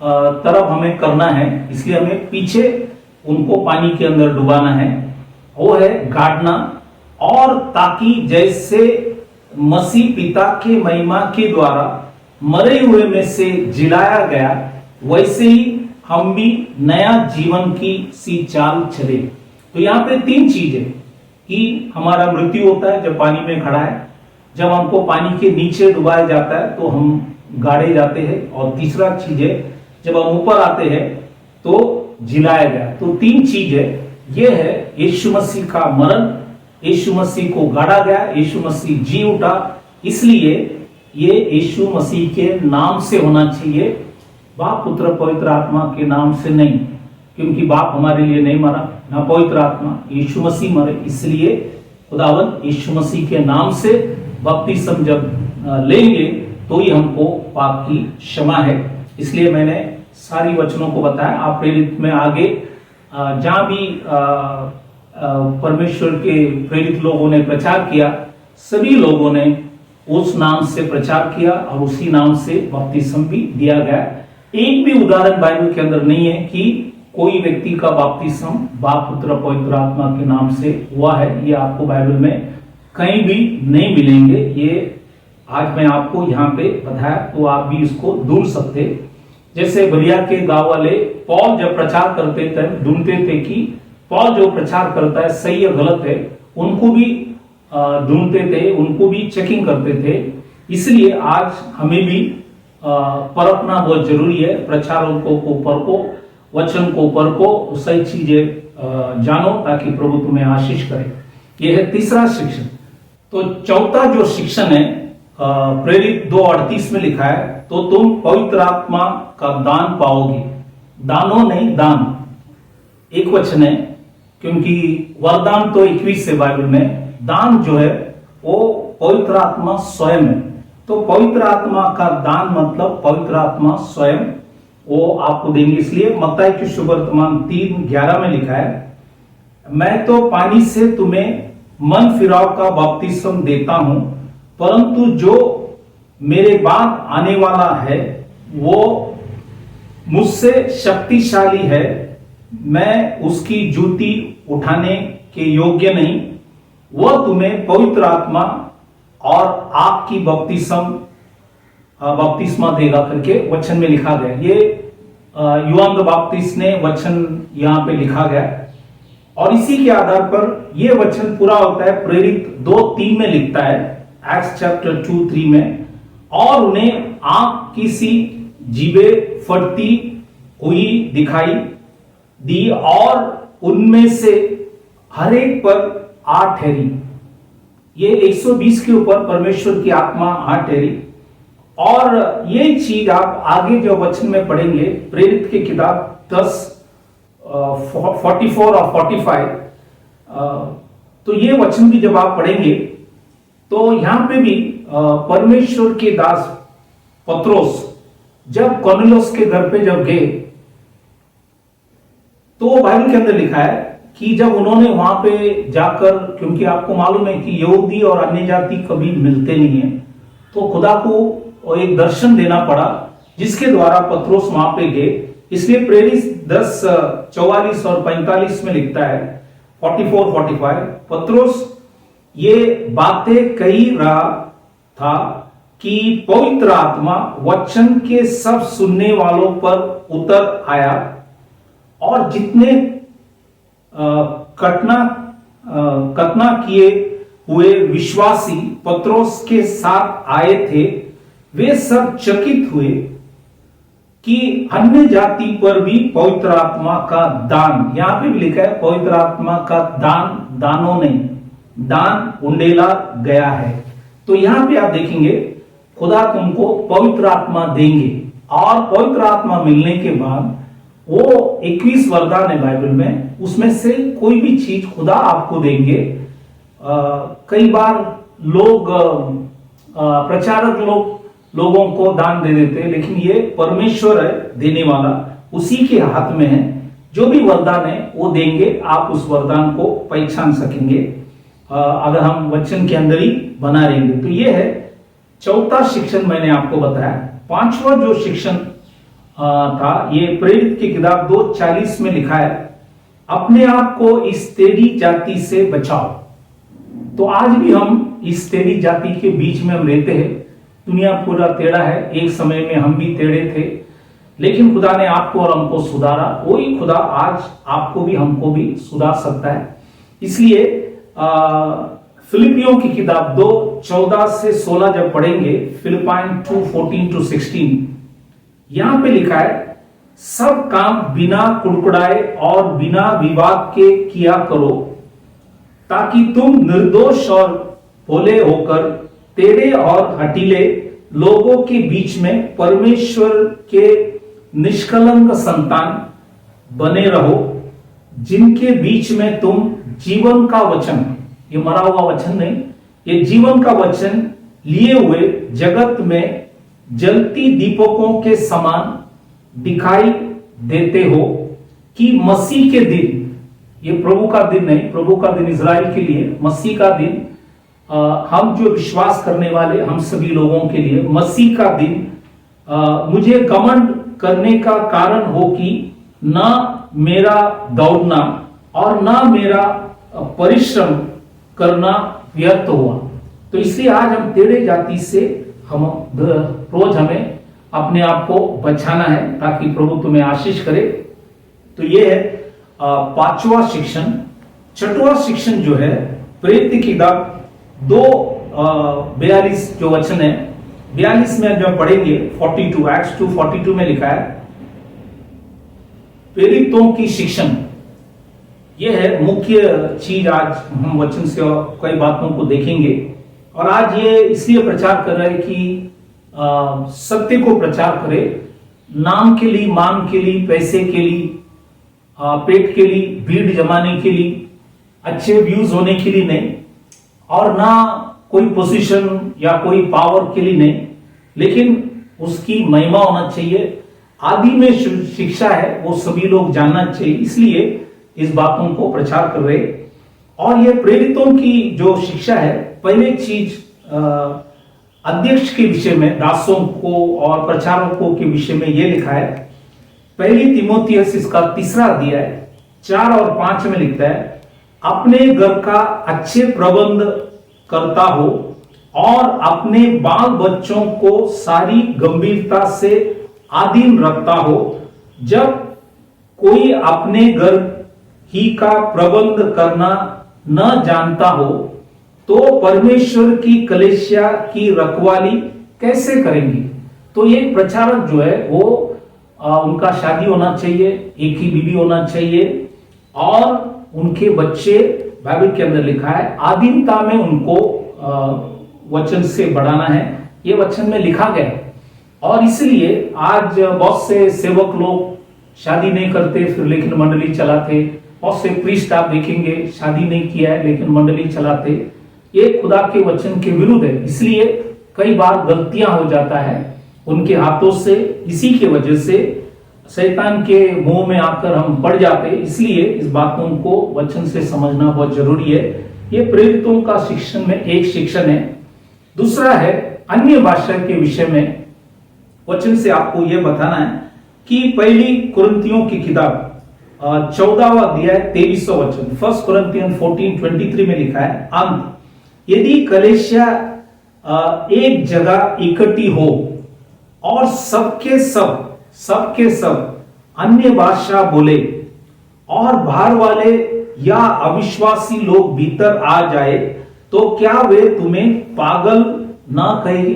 तरफ हमें करना है, इसलिए हमें पीछे उनको पानी के अंदर डुबाना है, वो है गाड़ना। और ताकि जैसे मसीह पिता के महिमा के द्वारा मरे हुए में से जिलाया गया, वैसे ही हम भी नया जीवन की सी चाल चले। तो यहाँ पे तीन चीज है कि हमारा मृत्यु होता है जब पानी में खड़ा है, जब हमको पानी के नीचे डुबाया जाता है तो हम गाड़े जाते हैं, और तीसरा चीज है जब हम ऊपर आते हैं तो जिलाया गया। तो तीन चीज है, ये है यीशु मसीह का मरण, यीशु मसीह को गाड़ा गया, यीशु मसीह जी उठा। इसलिए ये यीशु मसीह के नाम से होना चाहिए, बाप पुत्र पवित्र आत्मा के नाम से नहीं, क्योंकि बाप हमारे लिए नहीं मरा, ना पवित्र आत्मा, यीशु मसीह मरे। इसलिए खुदावंद यीशु मसीह के नाम से बपतिस्म जब लेंगे तो ही हमको पाप की क्षमा है। इसलिए मैंने सारी वचनों को बताया। आप प्रेरित में आगे जहां भी परमेश्वर के प्रेरित लोगों ने प्रचार किया, सभी लोगों ने उस नाम से प्रचार किया और उसी नाम से बपतिस्म भी दिया गया। एक भी उदाहरण बाइबल के अंदर नहीं है कि कोई व्यक्ति का बपतिस्म बाप पुत्र पवित्र आत्मा के नाम से हुआ है। ये आपको बाइबल में कहीं भी नहीं मिलेंगे। ये आज मैं आपको यहाँ पे बताया तो आप भी इसको ढूंढ सकते। जैसे बलिया के गांव वाले पौल जब प्रचार करते थे, ढूंढते थे कि पौल जो प्रचार करता है सही है गलत है, उनको भी ढूंढते थे, उनको भी चेकिंग करते थे। इसलिए आज हमें भी परखना बहुत जरूरी है। प्रचारकों को परखो, वचन को परखो, सही चीजें जानो ताकि प्रभु तुम्हें आशीष करे। यह है तीसरा शिक्षण। तो चौथा जो शिक्षण है प्रेरित 2:38 में लिखा है, तो तुम पवित्र आत्मा का दान पाओगे। दानो नहीं, दान एक वचन है, क्योंकि वरदान तो 21 से बाइबल में, दान जो है वो पवित्र आत्मा स्वयं है। तो पवित्र आत्मा का दान मतलब पवित्र आत्मा स्वयं वो आपको देंगे। इसलिए मत्ती की सुवर्तमान 3:11 में लिखा है, मैं तो पानी से तुम्हें मन फिराव का बपतिस्म देता हूं, परंतु जो मेरे बाद आने वाला है वो मुझसे शक्तिशाली है, मैं उसकी जूती उठाने के योग्य नहीं। वह तुम्हें पवित्र आत्मा और आग की बपतिस्मा देगा करके वचन में लिखा गया। ये युहान द बैप्टिस्ट ने वचन यहाँ पे लिखा गया, और इसी के आधार पर यह वचन पूरा होता है। प्रेरित 2:3 में लिखता है, एक्ट्स चैप्टर 2:3 में, और उन्हें आग की सी जीभें फटती हुई दिखाई दी और उनमें से हर एक पर आग ठहरी। ये 120 के ऊपर परमेश्वर की आत्मा आग ठहरी, और ये चीज आप आगे जो वचन में पढ़ेंगे, प्रेरित की किताब 10:44 और 45, तो ये वचन भी जब आप पढ़ेंगे तो यहां पे भी परमेश्वर के दास पत्रोस जब कॉर्नेलियस के घर पे जब गए, तो बाइबल के अंदर लिखा है कि जब उन्होंने वहां पे जाकर, क्योंकि आपको मालूम है कि यहूदी और अन्य जाति कभी मिलते नहीं है, तो खुदा को एक दर्शन देना पड़ा जिसके द्वारा पत्रोस वहां पे गए। इसलिए प्रेरित 10:44 और 45 में लिखता है, 44-45, पत्रोस ये बातें कही रहा था कि पवित्र आत्मा वचन के सब सुनने वालों पर उतर आया और जितने कटना किए हुए विश्वासी पत्रोस के साथ आए थे, वे सब चकित हुए कि अन्य जाति पर भी पवित्र आत्मा का दान, यहां पे भी लिखा है पवित्र आत्मा का दान, दानों नहीं, दान उंडेला गया है। तो यहां पे आप देखेंगे खुदा तुमको पवित्र आत्मा देंगे, और पवित्र आत्मा मिलने के बाद वो 21 वरदान है बाइबल में, उसमें से कोई भी चीज खुदा आपको देंगे। कई बार लोग प्रचारक लोगों को दान दे देते हैं, लेकिन ये परमेश्वर है देने वाला, उसी के हाथ में है। जो भी वरदान है वो देंगे, आप उस वरदान को पहचान सकेंगे अगर हम वचन के अंदर ही बना रहेंगे। तो ये है चौथा शिक्षण मैंने आपको बताया। पांचवा जो शिक्षण था, ये प्रेरित की किताब 2:40 में लिखा है, अपने आप को इस टेढ़ी जाति से बचाओ। तो आज भी हम इस टेढ़ी जाति के बीच में हम रहते हैं। दुनिया पूरा टेढ़ा है, एक समय में हम भी टेढ़े थे, लेकिन खुदा ने आपको और हमको सुधारा। वही खुदा आज आपको भी हमको भी सुधार सकता है। इसलिए फिलिपियों की किताब 2:14 से 16 जब पढ़ेंगे, फिलिपाइन 2:14-16, यहां पे लिखा है, सब काम बिना कुड़कुड़ाए और बिना विवाद के किया करो, ताकि तुम निर्दोष और भोले होकर टेढ़े और हठीले लोगों के बीच में परमेश्वर के निष्कलंक संतान बने रहो, जिनके बीच में तुम जीवन का वचन, ये मरा हुआ वचन नहीं, ये जीवन का वचन लिए हुए जगत में जलती दीपकों के समान दिखाई देते हो, कि मसीह के दिन, ये प्रभु का दिन नहीं, प्रभु का दिन इज़राइल के लिए, मसीह का दिन हम जो विश्वास करने वाले हम सभी लोगों के लिए मसीह का दिन मुझे घमंड करने का कारण हो कि ना मेरा दौड़ना और ना मेरा परिश्रम करना व्यर्थ हुआ। तो इसलिए आज हम टेढ़े जाति से हम रोज हमें अपने आप को बचाना है, ताकि प्रभु तुम्हें आशीष करे। तो ये है पांचवा शिक्षण। छठवां शिक्षण जो है प्रेरित की किताब 2:42 जो वचन है, 42 में जब पढ़ेंगे, 42 एक्ट्स 2:42 में लिखा है, प्रेरितों की शिक्षण। यह है मुख्य चीज। आज हम वचन से कई बातों को देखेंगे, और आज ये इसलिए प्रचार कर रहे हैं कि सत्य को प्रचार करे, नाम के लिए, मान के लिए, पैसे के लिए, पेट के लिए, भीड़ जमाने के लिए, अच्छे व्यूज होने के लिए नहीं, और ना कोई पोजीशन या कोई पावर के लिए नहीं, लेकिन उसकी महिमा होना चाहिए। आदि में शिक्षा है वो सभी लोग जानना चाहिए, इसलिए इस बातों को प्रचार कर रहे। और ये प्रेरितों की जो शिक्षा है, पहले चीज अध्यक्ष के विषय में, दासों को और प्रचारकों के विषय में ये लिखा है। पहली तिमोथियस इसका 3 अध्याय 4 और 5 में लिखता है, अपने घर का अच्छे प्रबंध करता हो और अपने बाल बच्चों को सारी गंभीरता से अधीन रखता हो। जब कोई अपने घर ही का प्रबंध करना न जानता हो, तो परमेश्वर की कलीसिया की रखवाली कैसे करेंगी। तो ये प्रचारक जो है वो उनका शादी होना चाहिए, एक ही बीवी होना चाहिए, और उनके बच्चे, बाइबल के अंदर लिखा है, आधीनता में उनको वचन से बढ़ाना है, ये वचन में लिखा गया है। और इसलिए आज बहुत से सेवक लोग शादी नहीं करते फिर लेकिन मंडली चलाते, बहुत से प्रीस्ट आप देखेंगे शादी नहीं किया है लेकिन मंडली चलाते। ये खुदा के वचन के विरुद्ध है, इसलिए कई बार गलतियां हो जाता है उनके हाथों से। इसी की वजह से शैतान के मुंह में आकर हम पड़ जाते, इसलिए इस बातों को वचन से समझना बहुत जरूरी है। ये प्रेरितों का शिक्षण में एक शिक्षण है। दूसरा है अन्य भाषा के विषय में वचन से आपको यह बताना है कि पहली कुरिन्थियों की किताब 14वां अध्याय 23वां वचन, 1 Corinthians 14:23 में लिखा है, अंत यदि कलीसिया एक जगह इकट्ठी हो और सबके सब अन्य भाषा बोले और बाहर वाले या अविश्वासी लोग भीतर आ जाए तो क्या वे तुम्हें पागल ना कहेंगे?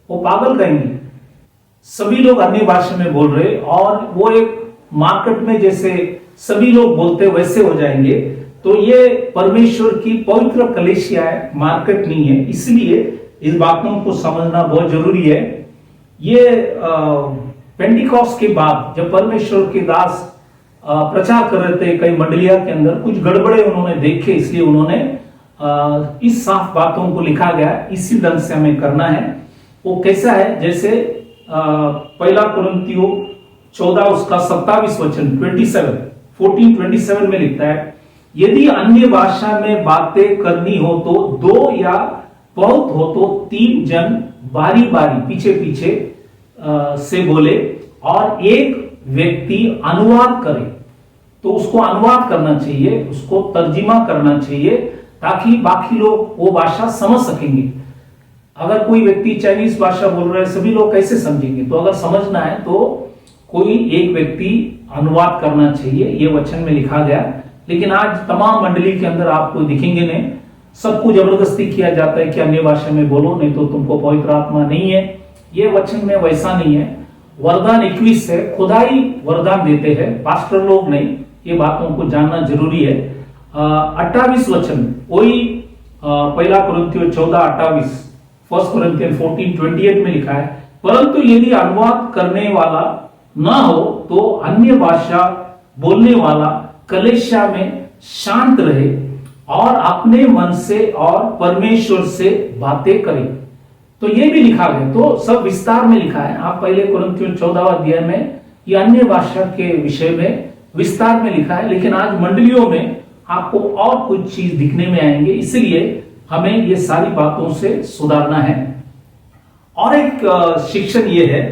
वो पागल कहेंगे। सभी लोग अन्य भाषा में बोल रहे और वो एक मार्केट में जैसे सभी लोग बोलते वैसे हो जाएंगे, तो ये परमेश्वर की पवित्र कलीसिया है, मार्केट नहीं है। इसलिए इस बातों को समझना बहुत जरूरी है। ये पेंटिकॉस्ट के बाद जब परमेश्वर के दास प्रचार कर रहे थे कई मंडलिया के अंदर, कुछ गड़बड़े उन्होंने देखे, इसलिए उन्होंने इस साफ बातों को लिखा गया, इसी ढंग से हमें करना है। वो कैसा है, जैसे पहला कुरिन्थियों 14 उसका 27 वचन 14:27 में लिखता है, यदि अन्य भाषा में बातें करनी हो तो 2 या बहुत हो तो 3 जन बारी बारी पीछे पीछे से बोले और एक व्यक्ति अनुवाद करे। तो उसको अनुवाद करना चाहिए, उसको तर्जुमा करना चाहिए ताकि बाकी लोग वो भाषा समझ सकेंगे। अगर कोई व्यक्ति चाइनीज भाषा बोल रहा है, सभी लोग कैसे समझेंगे? तो अगर समझना है तो कोई एक व्यक्ति अनुवाद करना चाहिए, ये वचन में लिखा गया। लेकिन आज तमाम मंडली के अंदर आपको दिखेंगे नहीं, सबको जबरदस्ती किया जाता है कि अन्य भाषा में बोलो नहीं तो तुमको पवित्र आत्मा नहीं है। ये वचन में वैसा नहीं है। वरदान 21 है, खुदा ही वरदान देते हैं, पास्टर लोग नहीं। ये बातों को जानना जरूरी है। 28 वचन वही पहला कुरिन्थियों 14:28, 1 Corinthians 14:28 में लिखा है, परंतु यदि अनुवाद करने वाला ना हो तो अन्य भाषा बोलने वाला कलीसिया में शांत रहे और अपने मन से और परमेश्वर से बातें करे। तो ये भी लिखा गया, तो सब विस्तार में लिखा है। आप पहले कुरिन्थियों 14वां अध्याय में ये अन्य भाषा के विषय में विस्तार में लिखा है, लेकिन आज मंडलियों में आपको और कुछ चीज दिखने में आएंगे, इसलिए हमें ये सारी बातों से सुधारना है। और एक शिक्षण ये है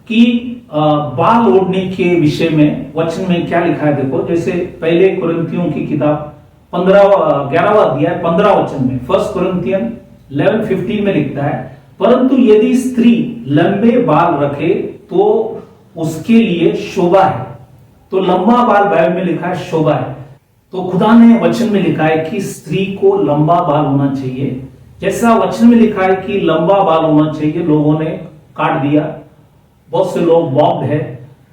कि बाल ओढ़ने के विषय में वचन में क्या लिखा है देखो। जैसे पहले कुरिन्थियों की किताब 11वां अध्याय 15 वचन में 1 Corinthians 11:15 में लिखता है, परंतु यदि स्त्री लंबे बाल रखे तो उसके लिए शोभा है। तो लंबा बाल बाइबल में लिखा है शोभा है। तो खुदा ने वचन में लिखा है कि स्त्री को लंबा बाल होना चाहिए। जैसा वचन में लिखा है कि लंबा बाल होना चाहिए, लोगों ने काट दिया। बहुत से लोग बॉब्ड है,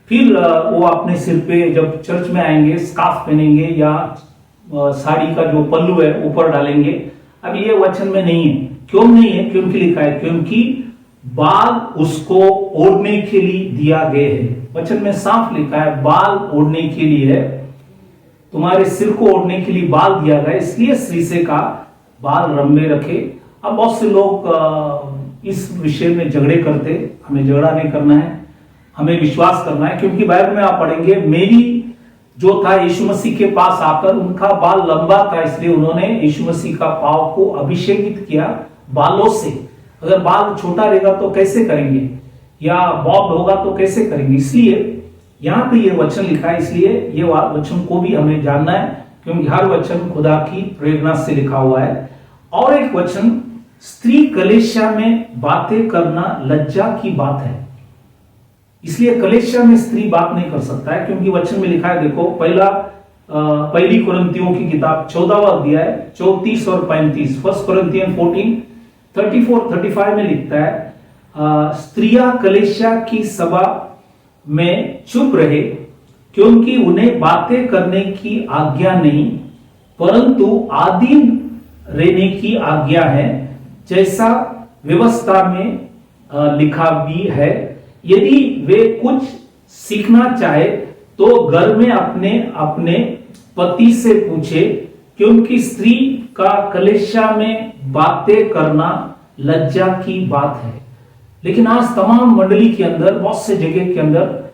फिर वो अपने सिर पे जब चर्च में आएंगे स्कार्फ पहनेंगे या साड़ी का जो पल्लू है ऊपर डालेंगे। अब ये वचन में नहीं है। क्यों नहीं है? क्योंकि लिखा है क्योंकि बाल उसको ओढ़ने के लिए दिया गया है। वचन में साफ लिखा है बाल ओढ़ने के लिए है, तुम्हारे सिर को ओढ़ने के लिए बाल दिया गया, इसलिए स्त्री से का बाल लंबे रखे। अब बहुत से लोग इस विषय में झगड़े करते। हमें झगड़ा नहीं करना है, हमें विश्वास करना है, क्योंकि बाइबल में आप पढ़ेंगे मेरी जो था यीशु मसीह के पास आकर उनका बाल लंबा था, इसलिए उन्होंने यीशु मसीह का पांव को अभिषेकित किया बालों से। अगर बाल छोटा रहेगा तो कैसे करेंगे, या बॉब्ड होगा तो कैसे करेंगे? इसलिए यहाँ पे ये वचन लिखा है, इसलिए ये वचन को भी हमें जानना है, क्योंकि हर वचन खुदा की प्रेरणा से लिखा हुआ है। और एक वचन, स्त्री कलीसिया में बातें करना लज्जा की बात है, इसलिए कलीसिया में स्त्री बात नहीं कर सकता है, क्योंकि वचन में लिखा है देखो पहली कुरिन्थियों की किताब 14वां अध्याय 34 और 35, 1 Corinthians 14:34-35 में लिखता है, स्त्रियां कलीसिया की सभा में चुप रहे क्योंकि उन्हें बातें करने की आज्ञा नहीं परंतु आधीन रहने की आज्ञा है, जैसा व्यवस्था में लिखा भी है। यदि वे कुछ सीखना चाहे तो घर में अपने अपने पति से पूछे, क्योंकि स्त्री का कलेशा में बातें करना लज्जा की बात है। लेकिन आज तमाम मंडली के अंदर, बहुत से जगह के अंदर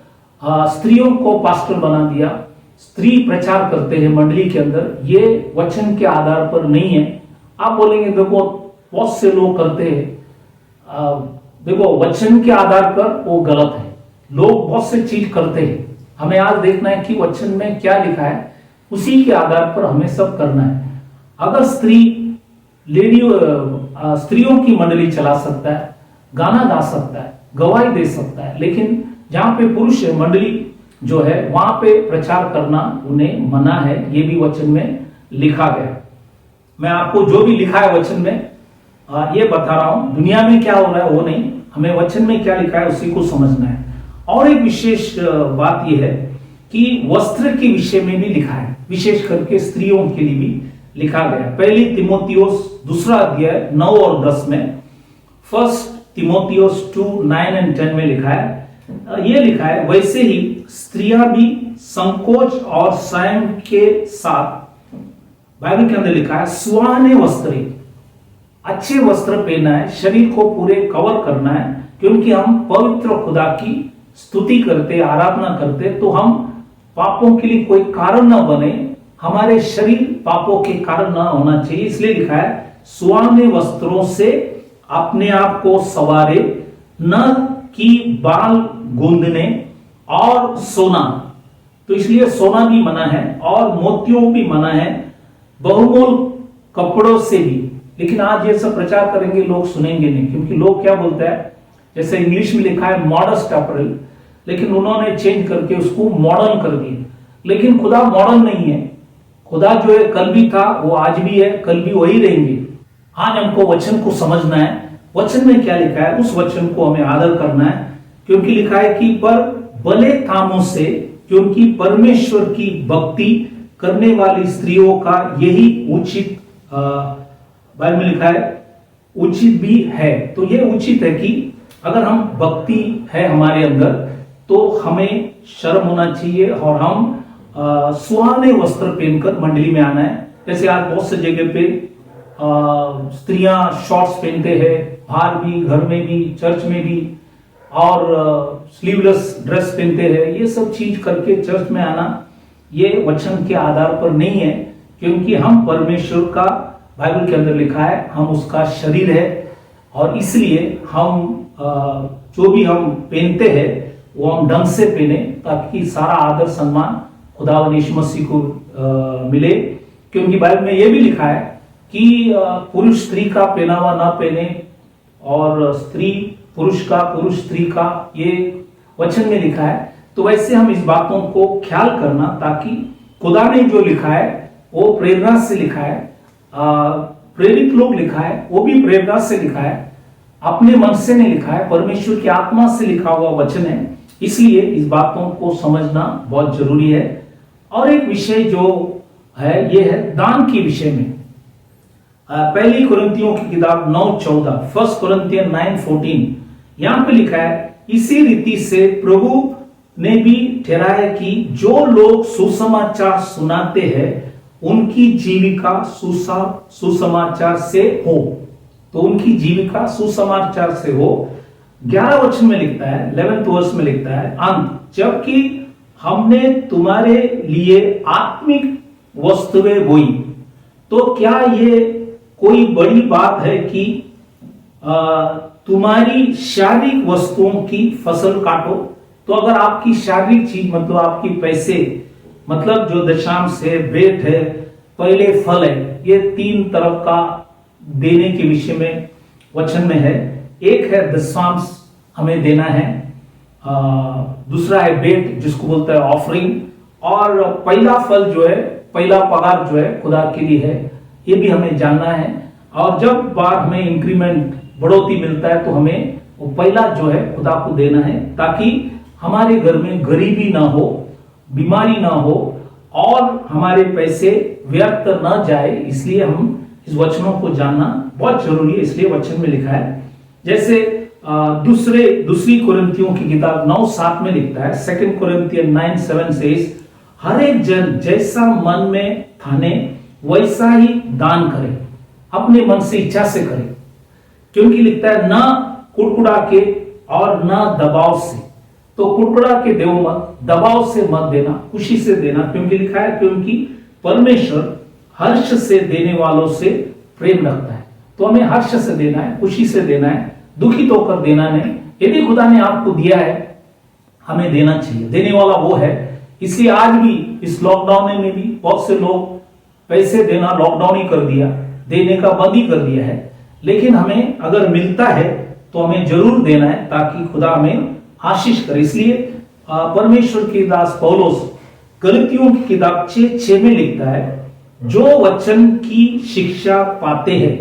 स्त्रियों को पास्टर बना दिया, स्त्री प्रचार करते हैं मंडली के अंदर। ये वचन के आधार पर नहीं है। आप बोलेंगे देखो बहुत से लोग करते हैं, देखो वचन के आधार पर वो गलत है। लोग बहुत से चीज करते हैं, हमें आज देखना है कि वचन में क्या लिखा है, उसी के आधार पर हमें सब करना है। अगर स्त्रियों की मंडली चला सकता है, गाना गा सकता है, गवाही दे सकता है, लेकिन जहां पे पुरुष मंडली जो है वहां पे प्रचार करना उन्हें मना है। ये भी वचन में लिखा गया। मैं आपको जो भी लिखा है वचन में ये बता रहा हूं। दुनिया में क्या हो रहा है वो नहीं, हमें वचन में क्या लिखा है उसी को समझना है। और एक विशेष बात यह है कि वस्त्र के विषय में भी लिखा है, विशेष करके स्त्रियों के लिए भी लिखा गया। पहली तिमोथियोस 2 अध्याय 9 और 10 में, 1 तिमोथियोस 2:9 और 10 में लिखा है, ये लिखा है, वैसे ही स्त्रियां भी संकोच और संयम के साथ, बाइबल के अंदर लिखा है, सुहाने वस्त्र, अच्छे वस्त्र पहनना है, शरीर को पूरे कवर करना है, क्योंकि हम पवित्र खुदा की स्तुति करते, आराधना करते, तो हम पापों के लिए कोई कारण न बने, हमारे शरीर पापों के कारण न होना चाहिए। इसलिए लिखा है, सुहाने वस्त्रों से अपने आप को सवारे, न कि बाल गूंदने और सोना। तो इसलिए सोना भी मना है और मोतियों भी मना है, बहुमूल्य कपड़ों से भी। लेकिन आज ये सब प्रचार करेंगे, लोग सुनेंगे नहीं, क्योंकि लोग क्या बोलते हैं, जैसे इंग्लिश में लिखा है मॉडस्ट अपरेल, लेकिन उन्होंने चेंज करके उसको मॉडर्न कर दिया। लेकिन खुदा मॉडर्न नहीं है। खुदा जो है कल भी था, वो आज भी है, कल भी वही रहेंगे। आज हमको वचन को समझना है, वचन में क्या लिखा है उस वचन को हमें आदर करना है। क्योंकि लिखा है कि पर भले कामों से, क्योंकि परमेश्वर की भक्ति करने वाली स्त्रियों का यही उचित, बाइबल में लिखा है उचित भी है। तो ये उचित है कि अगर हम भक्ति है हमारे अंदर तो हमें शर्म होना चाहिए और हम सुहाने वस्त्र पहनकर मंडली में आना है। जैसे आज बहुत से जगह पे स्त्रियां शॉर्ट्स पहनते हैं, बाहर भी, घर में भी, चर्च में भी, और स्लीवलेस ड्रेस पहनते हैं। ये सब चीज करके चर्च में आना ये वचन के आधार पर नहीं है, क्योंकि हम परमेश्वर का, बाइबल के अंदर लिखा है, हम उसका शरीर है। और इसलिए हम जो भी हम पहनते हैं वो हम ढंग से पहने, ताकि सारा आदर सम्मान खुदावन यीशु मसीह को मिले। क्योंकि बाइबल में ये भी लिखा है कि पुरुष स्त्री का पहनावा ना पहने, और स्त्री पुरुष का, पुरुष स्त्री का, ये वचन में लिखा है। तो वैसे हम इस बातों को ख्याल करना, ताकि खुदा ने जो लिखा है वो प्रेरणा से लिखा है, प्रेरित लोग लिखा है, वो भी प्रेरणा से लिखा है, अपने मन से नहीं लिखा है, परमेश्वर की आत्मा से लिखा हुआ वचन है। इसलिए इस बातों को समझना बहुत जरूरी है। और एक विषय जो है ये है दान के विषय में। पहली कुरिन्थियों की किताब 9:14, 1 Corinthians 9:14, यहां पे लिखा है, इसी रीति से प्रभु ने भी ठहराया कि जो लोग सुसमाचार सुनाते हैं उनकी जीविका सुसमाचार से हो। तो उनकी जीविका सुसमाचार से हो। 11 वचन में लिखता है, 11th वर्ष में लिखता है, अंत, जबकि हमने तुम्हारे लिए आत्मिक वस्तुएं बोई। तो क्या ये कोई बड़ी बात है कि तुम्हारी शारीरिक वस्तुओं की फसल काटो? तो अगर आपकी शारीरिक चीज, मतलब आपकी पैसे, मतलब जो दशांश है, भेंट है, पहले फल है, ये 3 तरफ का देने के विषय में वचन में है। एक है दशांश हमें देना है, दूसरा है भेंट जिसको बोलता है ऑफरिंग, और पहला फल जो है, पहला पगार जो है खुदा के लिए है, ये भी हमें जानना है। और जब बार हमें इंक्रीमेंट, बढ़ोतरी मिलता है, तो हमें वो पहला जो है खुदा को देना है, ताकि हमारे घर में गरीबी ना हो, बीमारी ना हो, और हमारे पैसे व्यर्थ न जाए। इसलिए हम इस वचनों को जानना बहुत जरूरी है। इसलिए वचन में लिखा है जैसे दूसरी कुरिन्थियों की किताब 9:7 में लिखता है, 2 Corinthians 9:7 से हर एक जन जैसा मन में ठाने वैसा ही दान करे, अपने मन से इच्छा से करे, क्योंकि लिखता है ना कुड़कुड़ा के और ना दबाव से। तो कुड़कुड़ा के देव मत, दबाव से मत देना, खुशी से देना, क्योंकि लिखा है क्योंकि परमेश्वर हर्ष से देने वालों से प्रेम रखता है। तो हमें हर्ष से देना है, खुशी से देना है, दुखित होकर देना नहीं। यदि खुदा ने आपको दिया है, हमें देना चाहिए, देने वाला वो है। इसलिए आज भी इस लॉकडाउन में भी बहुत से लोग पैसे देना लॉकडाउन ही कर दिया, देने का बंद ही कर दिया है। लेकिन हमें अगर मिलता है तो हमें जरूर देना है, ताकि खुदा हमें आशीष करे। इसलिए परमेश्वर के दास पौलुस गलतियों की किताब 6:6 में लिखता है, जो वचन की शिक्षा पाते हैं,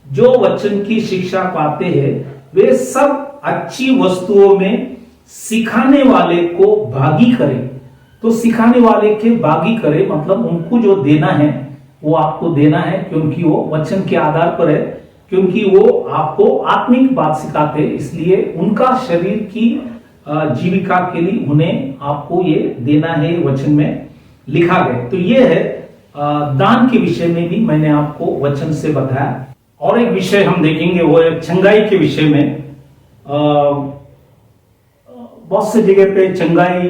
जो वचन की शिक्षा पाते हैं वे सब अच्छी वस्तुओं में सिखाने वाले को भागी करे। तो सिखाने वाले के भागी करे मतलब उनको जो देना है वो आपको देना है, क्योंकि वो वचन के आधार पर है, क्योंकि वो आपको आत्मिक बात सिखाते हैं। इसलिए उनका शरीर की जीविका के लिए उन्हें आपको ये देना है, वचन में लिखा गया। तो ये है दान के विषय में भी मैंने आपको वचन से बताया। और एक विषय हम देखेंगे वो है चंगाई के विषय में। बहुत से जगह पे चंगाई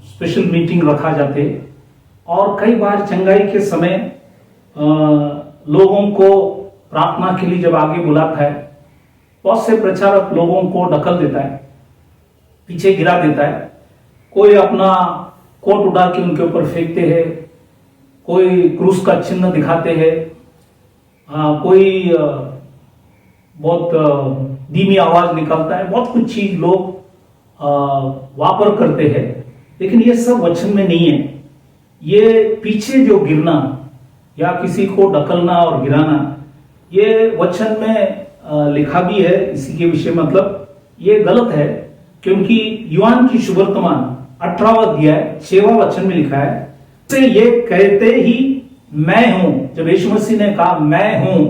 स्पेशल मीटिंग रखा जाते, और कई बार चंगाई के समय लोगों को प्रार्थना के लिए जब आगे बुलाता है, बहुत से प्रचारक लोगों को ढकल देता है, पीछे गिरा देता है। कोई अपना कोट उड़ा के उनके ऊपर फेंकते हैं, कोई क्रूस का चिन्ह दिखाते हैं, कोई बहुत धीमी आवाज निकालता है, बहुत कुछ चीज लोग वापर करते हैं। लेकिन ये सब वचन में नहीं है। ये पीछे जो गिरना या किसी को ढकलना और गिराना, ये वचन में लिखा भी है इसी के विषय, मतलब ये गलत है। क्योंकि यूहन्ना की सुवर्तमान 18वां अध्याय 6वां वचन में लिखा है, से ये कहते ही मैं हूं, जब यीशु मसीह ने कहा मैं हूं,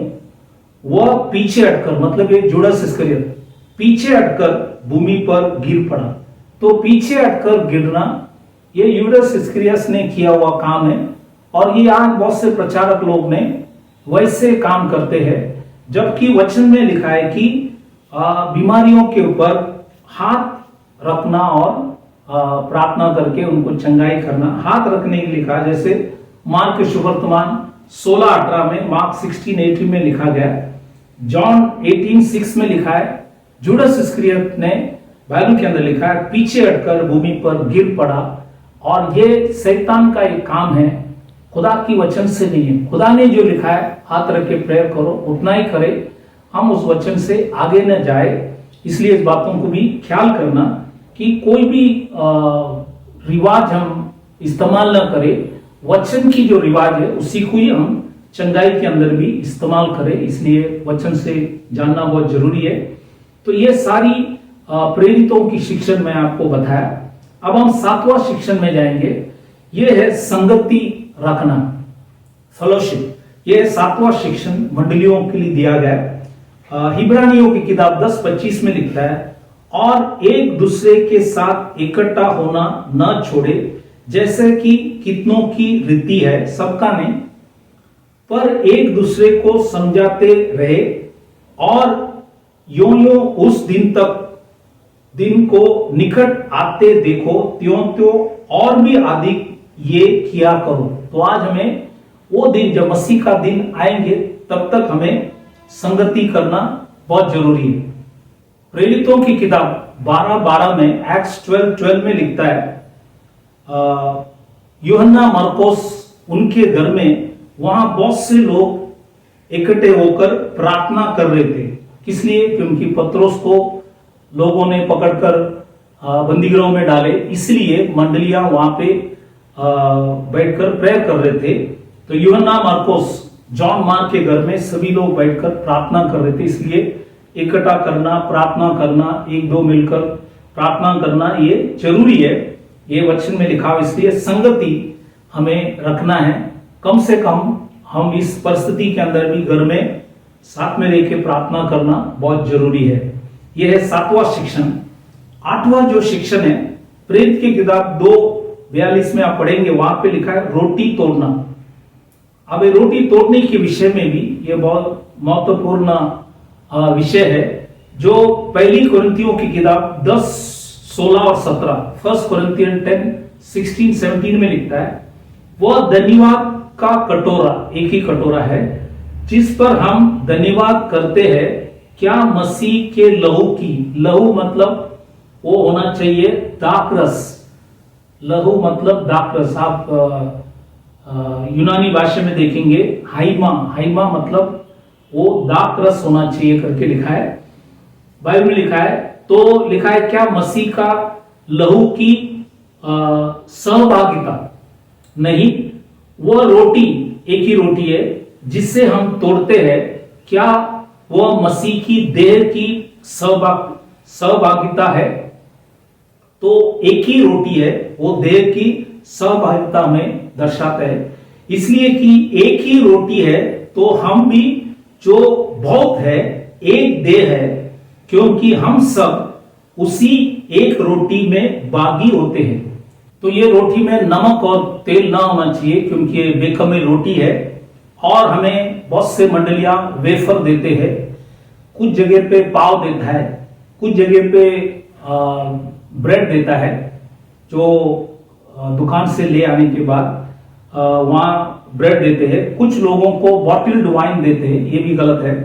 वह पीछे हटकर, मतलब ये जुड़ास इस्करियत पीछे हटकर भूमि पर गिर पड़ा। तो पीछे हटकर गिरना ये यूदास इस्करियत ने किया हुआ काम है। और ये आज बहुत से प्रचारक लोग ने वैसे काम करते हैं, जबकि वचन में लिखा है कि बीमारियों के ऊपर हाथ रखना और प्रार्थना करके उनको चंगाई करना, हाथ रखने के लिखा, जैसे मार्क के सुवर्तमान 16:18 में, मार्क 16:18 में लिखा गया, जॉन 18:6 में लिखा है, जुड़ास इस्करियत ने बाइबल के अंदर लिखा है पीछे हटकर भूमि पर गिर पड़ा। और ये शैतान का एक काम है, खुदा की वचन से नहीं है। खुदा ने जो लिखा है हाथ रख के प्रेयर करो, उतना ही करे, हम उस वचन से आगे न जाए। इसलिए इस बातों को भी ख्याल करना कि कोई भी रिवाज हम इस्तेमाल न करें, वचन की जो रिवाज है उसी को ही हम चंगाई के अंदर भी इस्तेमाल करें। इसलिए वचन से जानना बहुत जरूरी है। तो ये सारी प्रेरितों की शिक्षण मैं आपको बताया। अब हम 7वां शिक्षण में जाएंगे, ये है संगति रखना, फेलोशिप। ये 7वां शिक्षण मंडलियों के लिए दिया गया। हिब्रानियों की किताब 10:25 में लिखता है, और एक दूसरे के साथ इकट्ठा होना न छोड़े, जैसे कि कितनों की रीति है, सबका नहीं, पर एक दूसरे को समझाते रहे, और यों यों उस दिन को निकट आते देखो, त्यों त्यों और भी अधिक ये किया करो। तो आज हमें वो दिन, जब मसीह का दिन आएंगे, तब तक हमें संगति करना बहुत जरूरी है। प्रेरितों की किताब 12:12 में, एक्ट्स 12:12 में लिखता है, यूहन्ना मरकोस उनके घर में, वहां बहुत से लोग इकट्ठे होकर प्रार्थना कर रहे थे। किस लिए? क्योंकि पत्रोस को लोगों ने पकड़कर बंदीगृह में डाले, इसलिए मंडलियां वहां पे बैठकर प्रेयर कर रहे थे। तो यूहन्ना मरकोस जॉन मार्क के घर में सभी लोग बैठकर प्रार्थना कर रहे थे। इसलिए इकट्ठा करना, प्रार्थना करना, एक दो मिलकर प्रार्थना करना ये जरूरी है, ये वचन में लिखा हुआ। इसलिए संगति हमें रखना है। कम से कम हम इस परिस्थिति के अंदर भी घर में साथ में रह के प्रार्थना करना बहुत जरूरी है। यह है 7वां शिक्षण। 8वां जो शिक्षण है, प्रेरित की किताब 2:42 में आप पढ़ेंगे, वहां पे लिखा है रोटी तोड़ना। अब ये रोटी तोड़ने के विषय में भी ये बहुत महत्वपूर्ण विषय है, जो पहली कोरिन्थियों की किताब 10, 16 और 17, 1 कोरिन्थियन 10, 16, 17 में लिखता है, वह धन्यवाद का कटोरा, एक ही कटोरा है, जिस पर हम धन्यवाद करते हैं, क्या मसीह के लहू की, लहू मतलब वो होना चाहिए दाखरस, लहू मतलब दाखरस। आप यूनानी भाषा में देखेंगे हाइमा, हाइमा मतलब वो दाखरस होना चाहिए करके लिखा है, बाइबल में लिखा है। तो लिखा है क्या मसीह का लहू की सहभागिता, नहीं, वह रोटी एक ही रोटी है जिससे हम तोड़ते हैं, क्या वह मसीह की देह की सहभागिता है? तो एक ही रोटी है, वो देह की सहभागिता में दर्शाता है। इसलिए कि एक ही रोटी है तो हम भी जो बहुत है, एक देह है, क्योंकि हम सब उसी एक रोटी में भागी होते हैं। तो ये रोटी में नमक और तेल ना होना चाहिए, क्योंकि ये बेकमी रोटी है। और हमें बहुत से मंडलियां वेफर देते हैं, कुछ जगह पे पाव देता है, कुछ जगह पे ब्रेड देता है, जो दुकान से ले आने के बाद वहां ब्रेड देते हैं। कुछ लोगों को बॉटल्ड वाइन देते हैं, ये भी गलत है।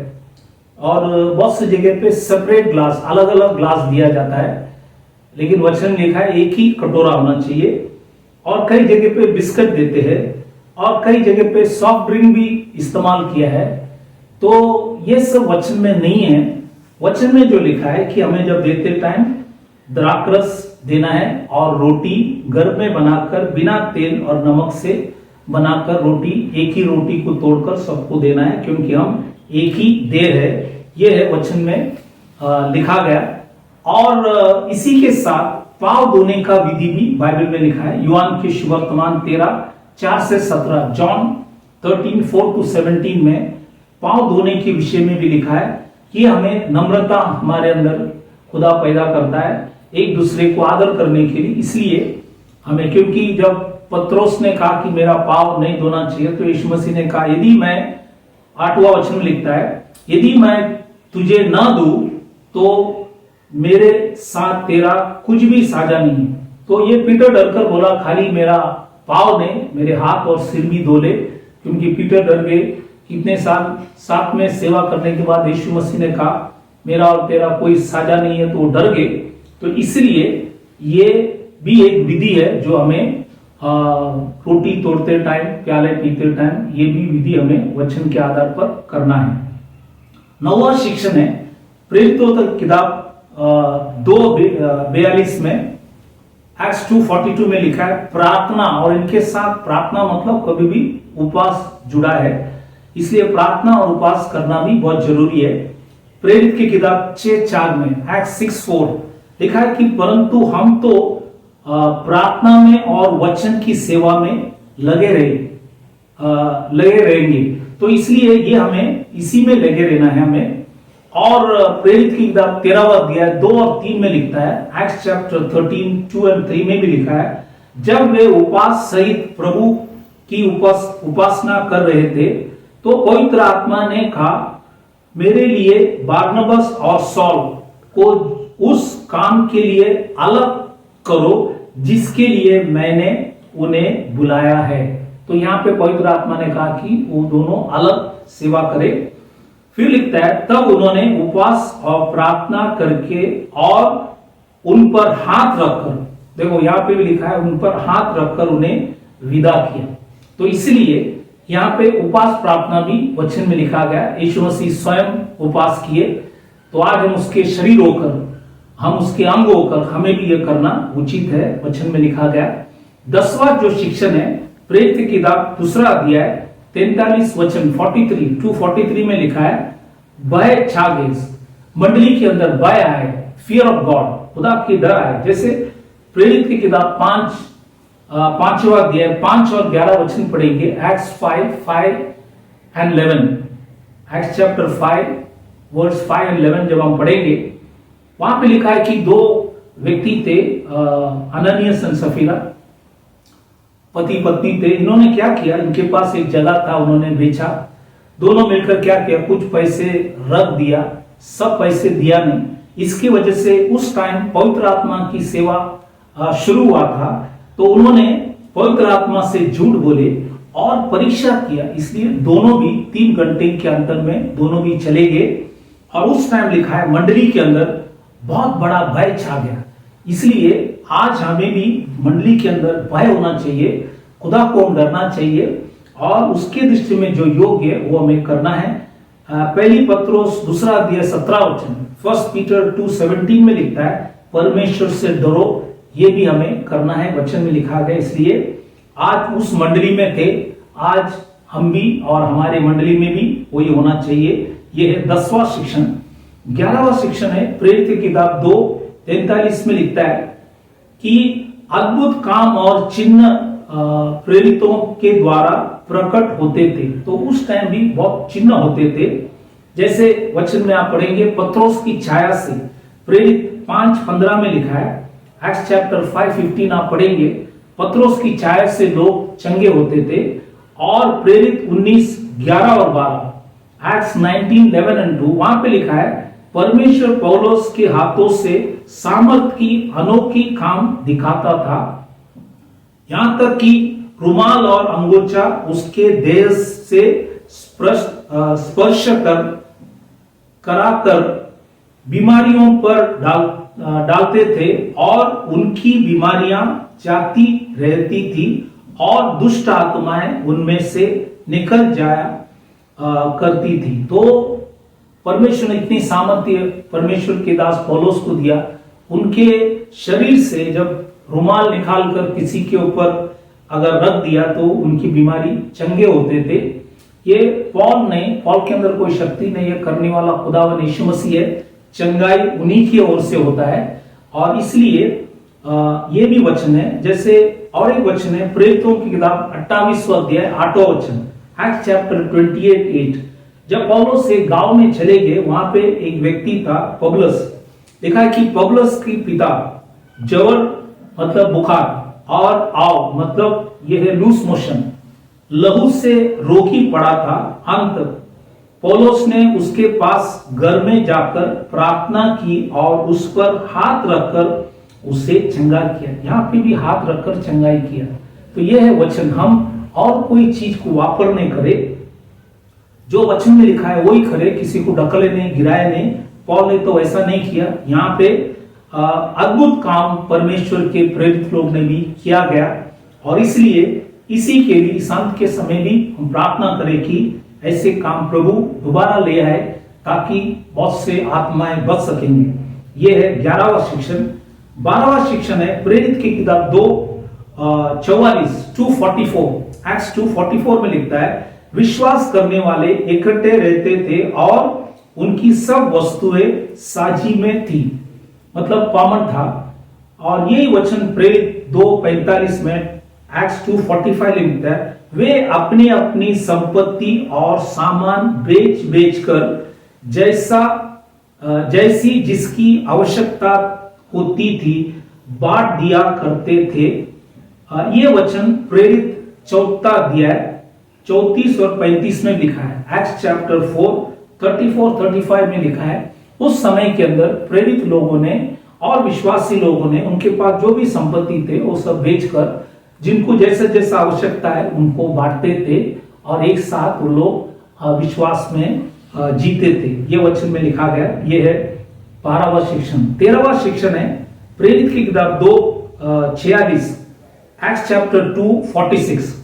और बहुत सी जगह पे सेपरेट ग्लास, अलग अलग ग्लास दिया जाता है, लेकिन वचन लिखा है एक ही कटोरा होना चाहिए। और कई जगह पे बिस्किट देते हैं, और कई जगह पे सॉफ्ट ड्रिंक भी इस्तेमाल किया है। तो ये सब वचन में नहीं है। वचन में जो लिखा है कि हमें जब देते टाइम द्राक्षरस देना है, और रोटी घर में बनाकर बिना तेल और नमक से बनाकर रोटी, एक ही रोटी को तोड़कर सबको देना है, क्योंकि हम एक ही देह है। यह है वचन में लिखा गया। और इसी के साथ पाव धोने का विधि भी बाइबल में लिखा है। यूहान के सुवर्तमान 13, 4 से 17, जॉन 13, 4 to 17 में पाव धोने के विषय में भी लिखा है कि हमें नम्रता हमारे अंदर खुदा पैदा करता है, एक दूसरे को आदर करने के लिए। इसलिए हमें, क्योंकि जब पत्रोस ने कहा कि मेरा पाव नहीं धोना चाहिए, तो यीशु मसीह ने कहा यदि मैं, 8वां वचन में लिखता है, यदि मैं तुझे ना दूं तो मेरे साथ तेरा कुछ भी साझा नहीं है। तो ये पीटर डरकर बोला खाली मेरा पाव नहीं, मेरे हाथ और सिर भी धो ले, क्योंकि पीटर डर गए। कितने साल साथ में सेवा करने के बाद यीशु मसीह ने कहा मेरा और तेरा कोई साझा नहीं है, तो वो डर गए। तो इसलिए ये भी एक विधि है जो हमें रोटी तोड़ते टाइम, प्याले पीते टाइम, ये भी विधि हमें वचन के आधार पर करना है। 9वां शिक्षण है प्रेरितों की किताब 2:42 में, एक्ट्स 2:42 में लिखा है प्रार्थना। और इनके साथ प्रार्थना मतलब कभी भी उपवास जुड़ा है, इसलिए प्रार्थना और उपवास करना भी बहुत जरूरी है। प्रेरित की किताब 6:4 में, एक्ट्स 6:4 लिखा है कि परंतु हम तो प्रार्थना में और वचन की सेवा में लगे रहेंगे। तो इसलिए ये हमें इसी में लगे रहना है हमें। और प्रेरित की किताब 13वां अध्याय 2 और 3 में लिखता है, एक्ट्स चैप्टर 13, 2 और 3 में भी लिखा है, जब वे उपवास सहित प्रभु की उपासना कर रहे थे, तो पवित्र आत्मा ने कहा मेरे लिए बारनबास और सौल को उस काम के लिए अलग करो जिसके लिए मैंने उन्हें बुलाया है। तो यहाँ पे पवित्र आत्मा ने कहा कि वो दोनों अलग सेवा करे। फिर लिखता है तब उन्होंने उपवास और प्रार्थना करके और उन पर हाथ रखकर, देखो यहाँ पे भी लिखा है उन पर हाथ रखकर उन्हें विदा किया। तो इसलिए यहाँ पे उपवास प्रार्थना भी वचन में लिखा गया। यीशु मसीह स्वयं उपवास किए, तो आज हम उसके शरीर होकर, हम उसके अंग होकर हमें भी यह करना उचित है, वचन में लिखा गया। 10वां जो शिक्षण है प्रेरित की किताब 2 अध्याय 43 वचन 43 में लिखा है भय छा गई, मंडली के अंदर भय आए, फियर ऑफ गॉड, खुदा की डर आए। जैसे प्रेरित की किताब 5वां अध्याय 5 और 11 वचन पढ़ेंगे, Acts 5 and 11। Acts chapter 5 verse 5 और 11 जब हम पढ़ेंगे, वहां पे लिखा है कि दो व्यक्ति थे, अननियस और सफीरा, पति पत्नी थे। इन्होंने क्या किया, इनके पास एक जगह था, उन्होंने बेचा। दोनों मिलकर क्या किया, कुछ पैसे रख दिया, सब पैसे दिया नहीं। इसकी वजह से उस टाइम पवित्र आत्मा की सेवा शुरू हुआ था, तो उन्होंने पवित्र आत्मा से झूठ बोले और परीक्षा किया। इसलिए दोनों भी 3 घंटे के अंतर में दोनों भी चले गए। और उस टाइम लिखा है मंडली के अंदर बहुत बड़ा भय छा गया। इसलिए आज हमें भी मंडली के अंदर भय होना चाहिए, खुदा को डरना चाहिए और उसके दृष्टि में जो योग्य है वो हमें करना है। पहली पत्रोस 2 अध्याय 17 वचन, 1 पीटर 2:17 में लिखता है परमेश्वर से डरो, ये भी हमें करना है, वचन में लिखा गया। इसलिए आज उस मंडली में थे, आज हम भी और हमारे मंडली में भी वही होना चाहिए। यह है 10वां शिक्षण। 11वां शिक्षण है प्रेरित की किताब 2:43 में लिखता है कि अद्भुत काम और चिन्ह प्रेरितों के द्वारा प्रकट होते थे। तो उस टाइम भी बहुत चिन्ह होते थे। जैसे वचन में आप पढ़ेंगे, पत्रोस की छाया से प्रेरित 5:15 में लिखा है। एक्ट्स चैप्टर 5:15 आप पढ़ेंगे, पत्रोस की छाया से लोग चंगे होते थे। और प्रेरित 19:11 और 12, एक्ट्स 19:11 और 2, वहां पे लिखा है परमेश्वर पौलुस के हाथों से सामर्थ की अनोखी काम दिखाता था, यहां तक कि रुमाल और अंगोछा उसके देह से स्पर्श कराकर बीमारियों पर डालते थे और उनकी बीमारियां जाती रहती थी और दुष्ट आत्माएं उनमें से निकल जाया करती थी। तो परमेश्वर ने इतनी सामर्थ्य परमेश्वर के दास पौलुस को दिया। उनके शरीर से जब रुमाल निकालकर किसी के ऊपर अगर रख दिया तो उनकी बीमारी चंगे होते थे। ये पॉल के अंदर कोई शक्ति नहीं है, करने वाला खुदावन यीशु मसीह है, चंगाई उन्हीं की ओर से होता है। और इसलिए ये भी वचन है। जैसे और एक वचन है प्रेरितों की किताब 28वां अध्याय 8वां वचन, एक्ट्स चैप्टर 28:8, जब पौलुस से गांव में चले गए, वहां पे एक व्यक्ति था पबलस। लिखा है कि पबलस की पिता जवर मतलब बुखार और आव मतलब यह है लूज मोशन, लहू से रोगी पड़ा था। अंत पौलुस ने उसके पास घर में जाकर प्रार्थना की और उस पर हाथ रखकर उसे चंगा किया। यहां पे भी हाथ रखकर चंगाई किया। तो यह है वचन। हम और कोई चीज को वापर नहीं करे, जो वचन में लिखा है वही करे, किसी को ढकले नहीं, गिराए नहीं। पौल ने तो ऐसा नहीं किया। यहाँ पे अद्भुत काम परमेश्वर के प्रेरित लोग ने भी किया गया। और इसलिए इसी के लिए इस अंत के समय भी हम प्रार्थना करें कि ऐसे काम प्रभु दोबारा ले आए, ताकि बहुत से आत्माएं बच सकेंगे। यह है 11वां शिक्षण। 12वां शिक्षण है प्रेरित की किताब 2:44 एक्ट्स 2:44 में लिखता है विश्वास करने वाले इकट्ठे रहते थे और उनकी सब वस्तुएं साझी में थी, मतलब कॉमन था। और यही वचन प्रेरित 2:45 में एक्ट्स 2:45 लिखता है वे अपनी अपनी संपत्ति और सामान बेच कर जैसी जिसकी आवश्यकता होती थी बांट दिया करते थे। ये वचन प्रेरित 4 अध्याय 34 और 35 में लिखा है। एक्ट्स चैप्टर 4:34-35 में लिखा है उस समय के अंदर प्रेरित लोगों ने और विश्वासी लोगों ने उनके पास जो भी संपत्ति थे वो सब बेचकर जिनको जैसा जैसा आवश्यकता है उनको बांटते थे और एक साथ वो लोग विश्वास में जीते थे। ये वचन में लिखा गया। ये है 12वां शिक्षण। 13वां शिक्षण है प्रेरित की किताब 2:46 एक्ट्स चैप्टर 2:46।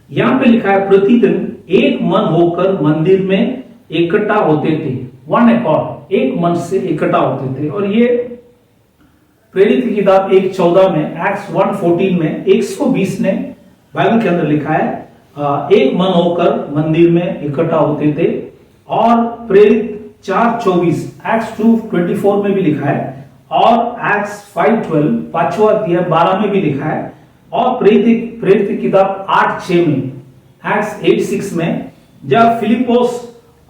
यहां पे लिखा है प्रतिदिन एक मन होकर मंदिर में इकट्ठा होते थे, वन अकॉर्ड, एक मन से इकट्ठा होते थे। और ये प्रेरित की किताब 1:14 में, एक्ट्स 1:14 में 120 ने बाइबल के अंदर लिखा है एक मन होकर मंदिर में इकट्ठा होते थे। और प्रेरित 4:24 एक्ट्स 2:24 में भी लिखा है और एक्ट्स 5:12 5वां अध्याय 12 में भी लिखा है। और प्रेरित की किताब 8:6 में, एक्ट्स 8:6 में जब फिलिपोस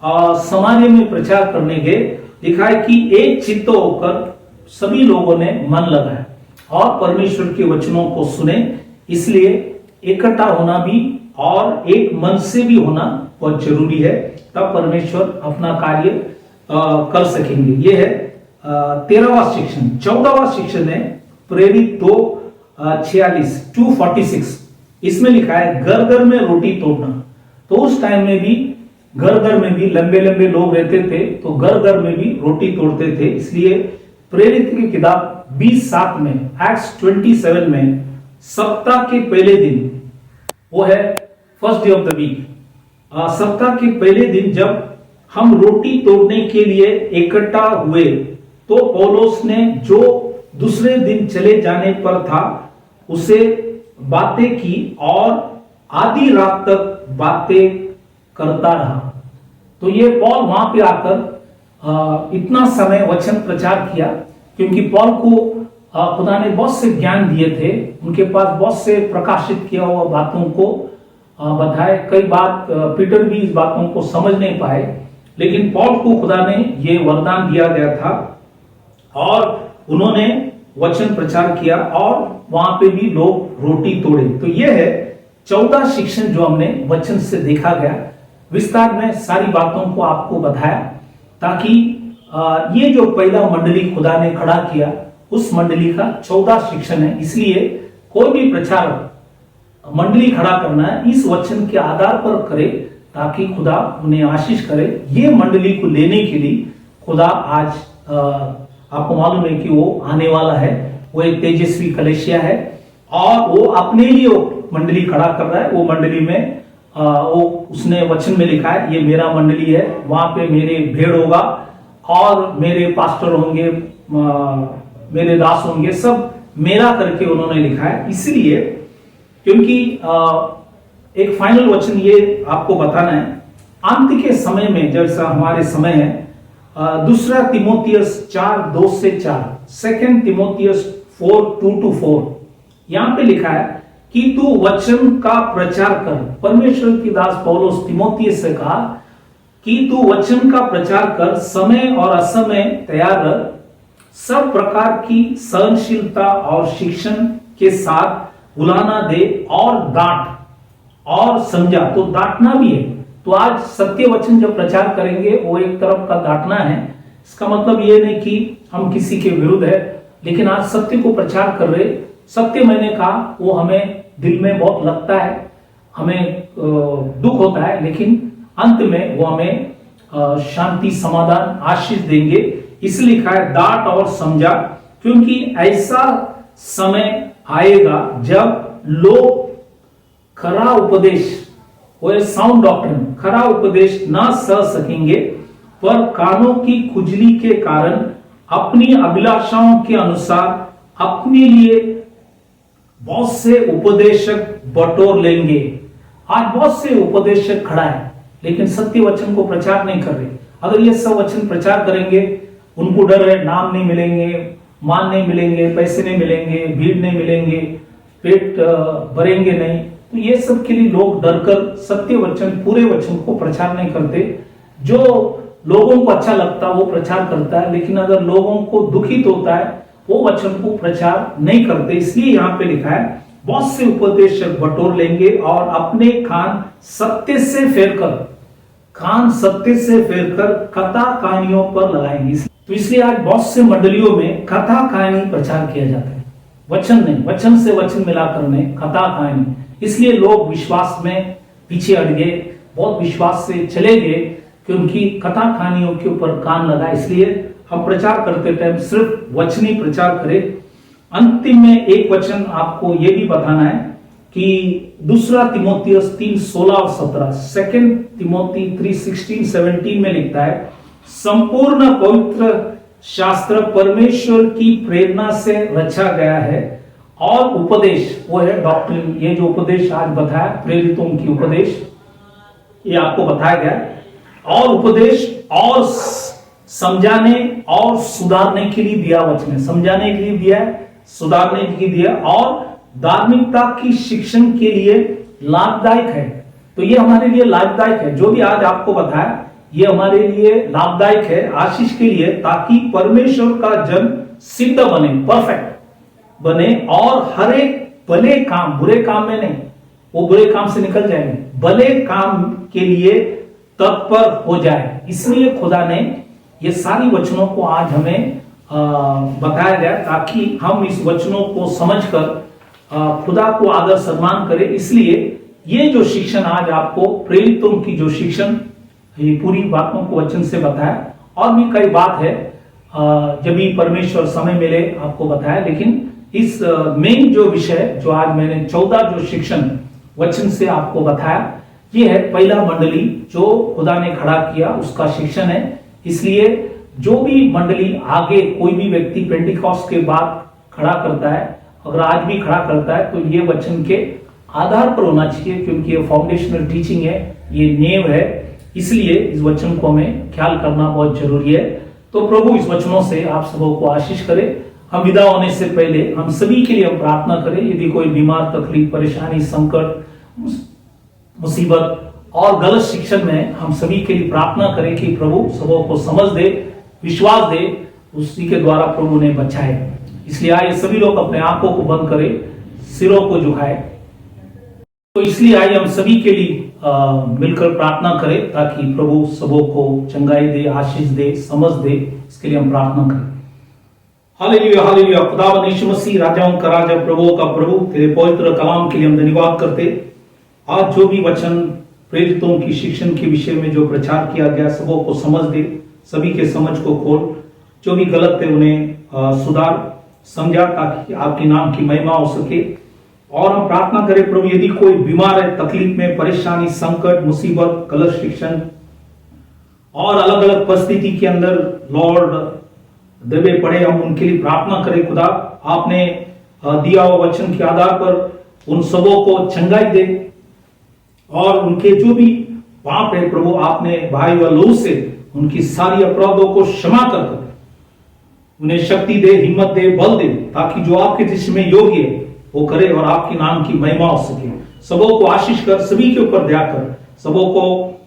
समाज में प्रचार करने गए। लिखा है कि एक चित्त होकर सभी लोगों ने मन लगाया और परमेश्वर के वचनों को सुने। इसलिए इकट्ठा होना भी और एक मन से भी होना बहुत जरूरी है, तब परमेश्वर अपना कार्य कर सकेंगे। ये है 13वां सेक्शन। 14वां सेक्शन है प्रेरित 2:46। इसमें लिखा है घर घर में रोटी तोड़ना। तो उस टाइम में भी घर घर में भी लंबे लंबे लोग रहते थे, तो घर घर में भी रोटी तोड़ते थे। इसलिए प्रेरित की किताब 20:7 में, एक्ट्स 27 में, सप्ताह के पहले दिन, वो है first day of the week, सप्ताह के पहले दिन जब हम रोटी तोड़ने के लिए इकट्ठा हुए, तो पौलुस ने जो दूसरे दिन चले जाने पर था उसे बातें की और आधी रात तक बातें करता रहा। तो ये पौल वहां पे आकर इतना समय वचन प्रचार किया, क्योंकि पौल को खुदा ने बहुत से ज्ञान दिए थे, उनके पास बहुत से प्रकाशित किया हुआ बातों को बताए। कई बात पीटर भी इस बातों को समझ नहीं पाए, लेकिन पौल को खुदा ने ये वरदान दिया गया था और उन्होंने वचन प्रचार किया और वहां पे भी लोग रोटी तोड़े। तो ये है 14 शिक्षण जो हमने वचन से देखा गया। विस्तार में सारी बातों को आपको बताया, ताकि ये जो पहला मंडली खुदा ने खड़ा किया, उस मंडली का 14 शिक्षण है। इसलिए कोई भी प्रचार मंडली खड़ा करना है, इस वचन के आधार पर करे, ताकि खुदा उन्हें आशीष करे। ये मंडली को लेने के लिए खुदा आज आपको मालूम है कि वो आने वाला है, वो एक तेजस्वी कलेशिया है और वो अपने लिए मंडली खड़ा कर रहा है। वो मंडली में वो उसने वचन में लिखा है, ये मेरा मंडली है, वहां पे मेरे भेड़ होगा और मेरे पास्टर होंगे, मेरे दास होंगे, सब मेरा करके उन्होंने लिखा है। इसलिए क्योंकि एक फाइनल वचन ये आपको बताना है, अंत के समय में जैसा हमारे समय है, दूसरा तिमोथियस 4:2-4, सेकंड तिमोथियस 4:2-4, यहां पे लिखा है कि तू वचन का प्रचार कर। परमेश्वर की दास पौलुस तिमोथियस से कहा कि तू वचन का प्रचार कर, समय और असमय तैयार रह, सब प्रकार की सहनशीलता और शिक्षण के साथ बुलाना दे और डांट और समझा। तो डांटना भी है। तो आज सत्य वचन जब प्रचार करेंगे, वो एक तरफ का डांटना है। इसका मतलब ये नहीं कि हम किसी के विरुद्ध है, लेकिन आज सत्य को प्रचार कर रहे। सत्य मैंने कहा वो हमें दिल में बहुत लगता है, हमें दुख होता है, लेकिन अंत में वो हमें शांति, समाधान, आशीष देंगे। इसलिए लिखा है डांट और समझा, क्योंकि ऐसा समय आएगा जब लोग खरा उपदेश, वो साउंड डॉक्ट्रिन, खरा उपदेश ना सह सकेंगे, पर कानों की खुजली के कारण अपनी अभिलाषाओं के अनुसार अपने लिए बहुत से उपदेशक बटोर लेंगे। आज बहुत से उपदेशक खड़ा है, लेकिन सत्य वचन को प्रचार नहीं कर रहे। अगर ये सब वचन प्रचार करेंगे, उनको डर है, नाम नहीं मिलेंगे, मान नहीं मिलेंगे, पैसे नहीं मिलेंगे, भीड़ नहीं मिलेंगे, पेट भरेंगे नहीं, तो ये सब के लिए लोग डरकर सत्य वचन, पूरे वचन को प्रचार नहीं करते। जो लोगों को अच्छा लगता है वो प्रचार करता है, लेकिन अगर लोगों को दुखित होता है वो वचन को प्रचार नहीं करते। इसलिए यहाँ पे लिखा है बहुत से उपदेशक बटोर लेंगे और अपने कान सत्य से फेरकर, कान सत्य से फेरकर कथा कहानियों पर लगाएंगे। तो इसलिए आज बहुत से मंडलियों में कथा कहानी प्रचार किया जाता है, वचन नहीं, वचन से वचन मिलाकर नहीं, कथा कहानी। इसलिए लोग विश्वास में पीछे हट गए, बहुत विश्वास से चले गए, क्योंकि कथा कहानियों के ऊपर कान लगा। इसलिए हम प्रचार करते टाइम सिर्फ वचनी प्रचार करें। अंतिम में एक वचन आपको यह भी बताना है कि दूसरा तिमोथियस 3:16 और 17, सेकंड तिमोथी 3:16-17 में लिखता है, संपूर्ण पवित्र शास्त्र परमेश्वर की प्रेरणा से रचा गया है और उपदेश, वो है डॉक्ट्रिन, ये जो उपदेश आज बताया, प्रेरितों की उपदेश, ये आपको बताया गया, और उपदेश और समझाने और सुधारने के लिए दिया वचन है, समझाने के लिए दिया है, सुधारने के लिए दिया, और धार्मिकता की शिक्षण के लिए लाभदायक है। तो ये हमारे लिए लाभदायक है। जो भी आज आपको बताया, ये हमारे लिए लाभदायक है, आशीष के लिए, ताकि परमेश्वर का जन सिद्ध बने, परफेक्ट बने और हर एक भले काम, बुरे काम में नहीं, वो बुरे काम से निकल जाएंगे, भले काम के लिए तत्पर हो जाए। इसलिए खुदा ने ये सारी वचनों को आज हमें बताया गया, ताकि हम इस वचनों को समझकर खुदा को आदर सम्मान करें। इसलिए ये जो शिक्षण आज आपको प्रेरितों की जो शिक्षण, ये पूरी बातों को वचन से बताया, और भी कई बात है जब भी परमेश्वर समय मिले आपको बताया, लेकिन इस मेन जो विषय जो आज मैंने 14 जो शिक्षण वचन से आपको बताया, ये है पहला मंडली जो खुदा ने खड़ा किया उसका शिक्षण है। इसलिए जो भी मंडली आगे कोई भी व्यक्ति पेंटिकॉस्ट के बाद खड़ा करता है, अगर आज भी खड़ा करता है, तो ये वचन के आधार पर होना चाहिए, क्योंकि ये फाउंडेशनल टीचिंग है, ये नींव है। इसलिए इस वचन को हमें ख्याल करना बहुत जरूरी है। तो प्रभु इस वचनों से आप सबों को आशीष करे। हम विदा होने से पहले हम सभी के लिए हम प्रार्थना करें। यदि कोई बीमार, तकलीफ, परेशानी, संकट, मुसीबत और गलत शिक्षण में, हम सभी के लिए प्रार्थना करें कि प्रभु सबों को समझ दे, विश्वास दे, उसी के द्वारा प्रभु ने बचाए। इसलिए आइए सभी लोग अपने आंखों को बंद करें, सिरों को झुकाए। तो इसलिए आइए हम सभी के लिए मिलकर प्रार्थना करें, ताकि प्रभु सबों को चंगाई दे, आशीष दे, समझ दे। इसके लिए हम प्रार्थना करें। Hallelujah, hallelujah. खुदावंद यीशु मसीह, राजाओं का राजा, प्रभुओं का प्रभु, तेरे पवित्र कलाम के लिए हम धन्यवाद करते। आज जो भी वचन प्रेरितों की शिक्षण के विषय में जो प्रचार किया गया, सबों को समझ दे, सभी के समझ को खोल, जो भी गलत है उन्हें सुधार, समझा, ताकि आपके नाम की महिमा हो सके। और हम प्रार्थना करें प्रभु, यदि कोई बीमार है, तकलीफ में, परेशानी, संकट, मुसीबत, गलत शिक्षण और अलग अलग परिस्थिति के अंदर लॉर्ड दबे पड़े, हम उनके लिए प्रार्थना करें। खुदा आपने दिया हुआ वचन के आधार पर उन सबों को चंगाई दे, और उनके जो भी पाप है प्रभु, आपने भाई व लहू से उनकी सारी अपराधों को क्षमा कर उन्हें शक्ति दे, हिम्मत दे, बल दे, ताकि जो आपके दृष्टि में योग्य है वो करे और आपके नाम की महिमा हो सके। सबों को आशीष कर, सभी के ऊपर दया कर, सबों को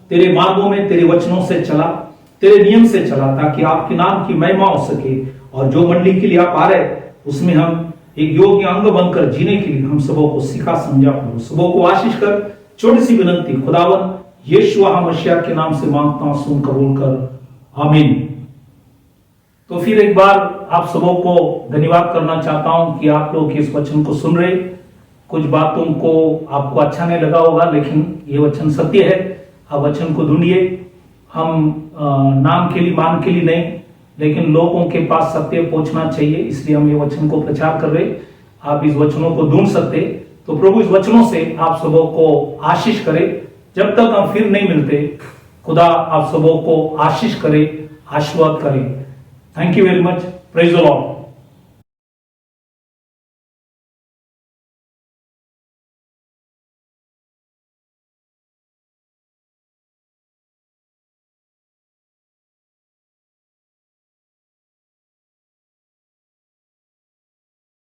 तेरे मार्गों में, तेरे वचनों से चला, तेरे नियम से चला, ताकि आपके नाम की महिमा हो सके। और जो मंडली के लिए आप आ रहे, उसमें हम एक योग्य अंग बनकर जीने के लिए हम सबों को सिखा समझा प्रभु। सबों को आशीष कर। छोटी सी विनंती, खुदावन यीशु मसीह के नाम से मांगता हूं, सुन कबूल कर, आमीन। तो फिर एक बार आप सबों को धन्यवाद करना चाहता हूं कि आप लोग इस वचन को सुन रहे। कुछ बातों को आपको अच्छा नहीं लगा होगा, लेकिन ये वचन सत्य है। आप वचन को ढूंढिए। हम नाम के लिए, मान के लिए नहीं, लेकिन लोगों के पास सत्य पहुंचना चाहिए, इसलिए हम ये वचन को प्रचार कर रहे। आप इस वचनों को ढूंढ सकते। तो प्रभु इस वचनों से आप सबों को आशीष करे। जब तक हम फिर नहीं मिलते, खुदा आप सबों को आशीष करे, आशीर्वाद करे। Thank you very much. Praise the Lord.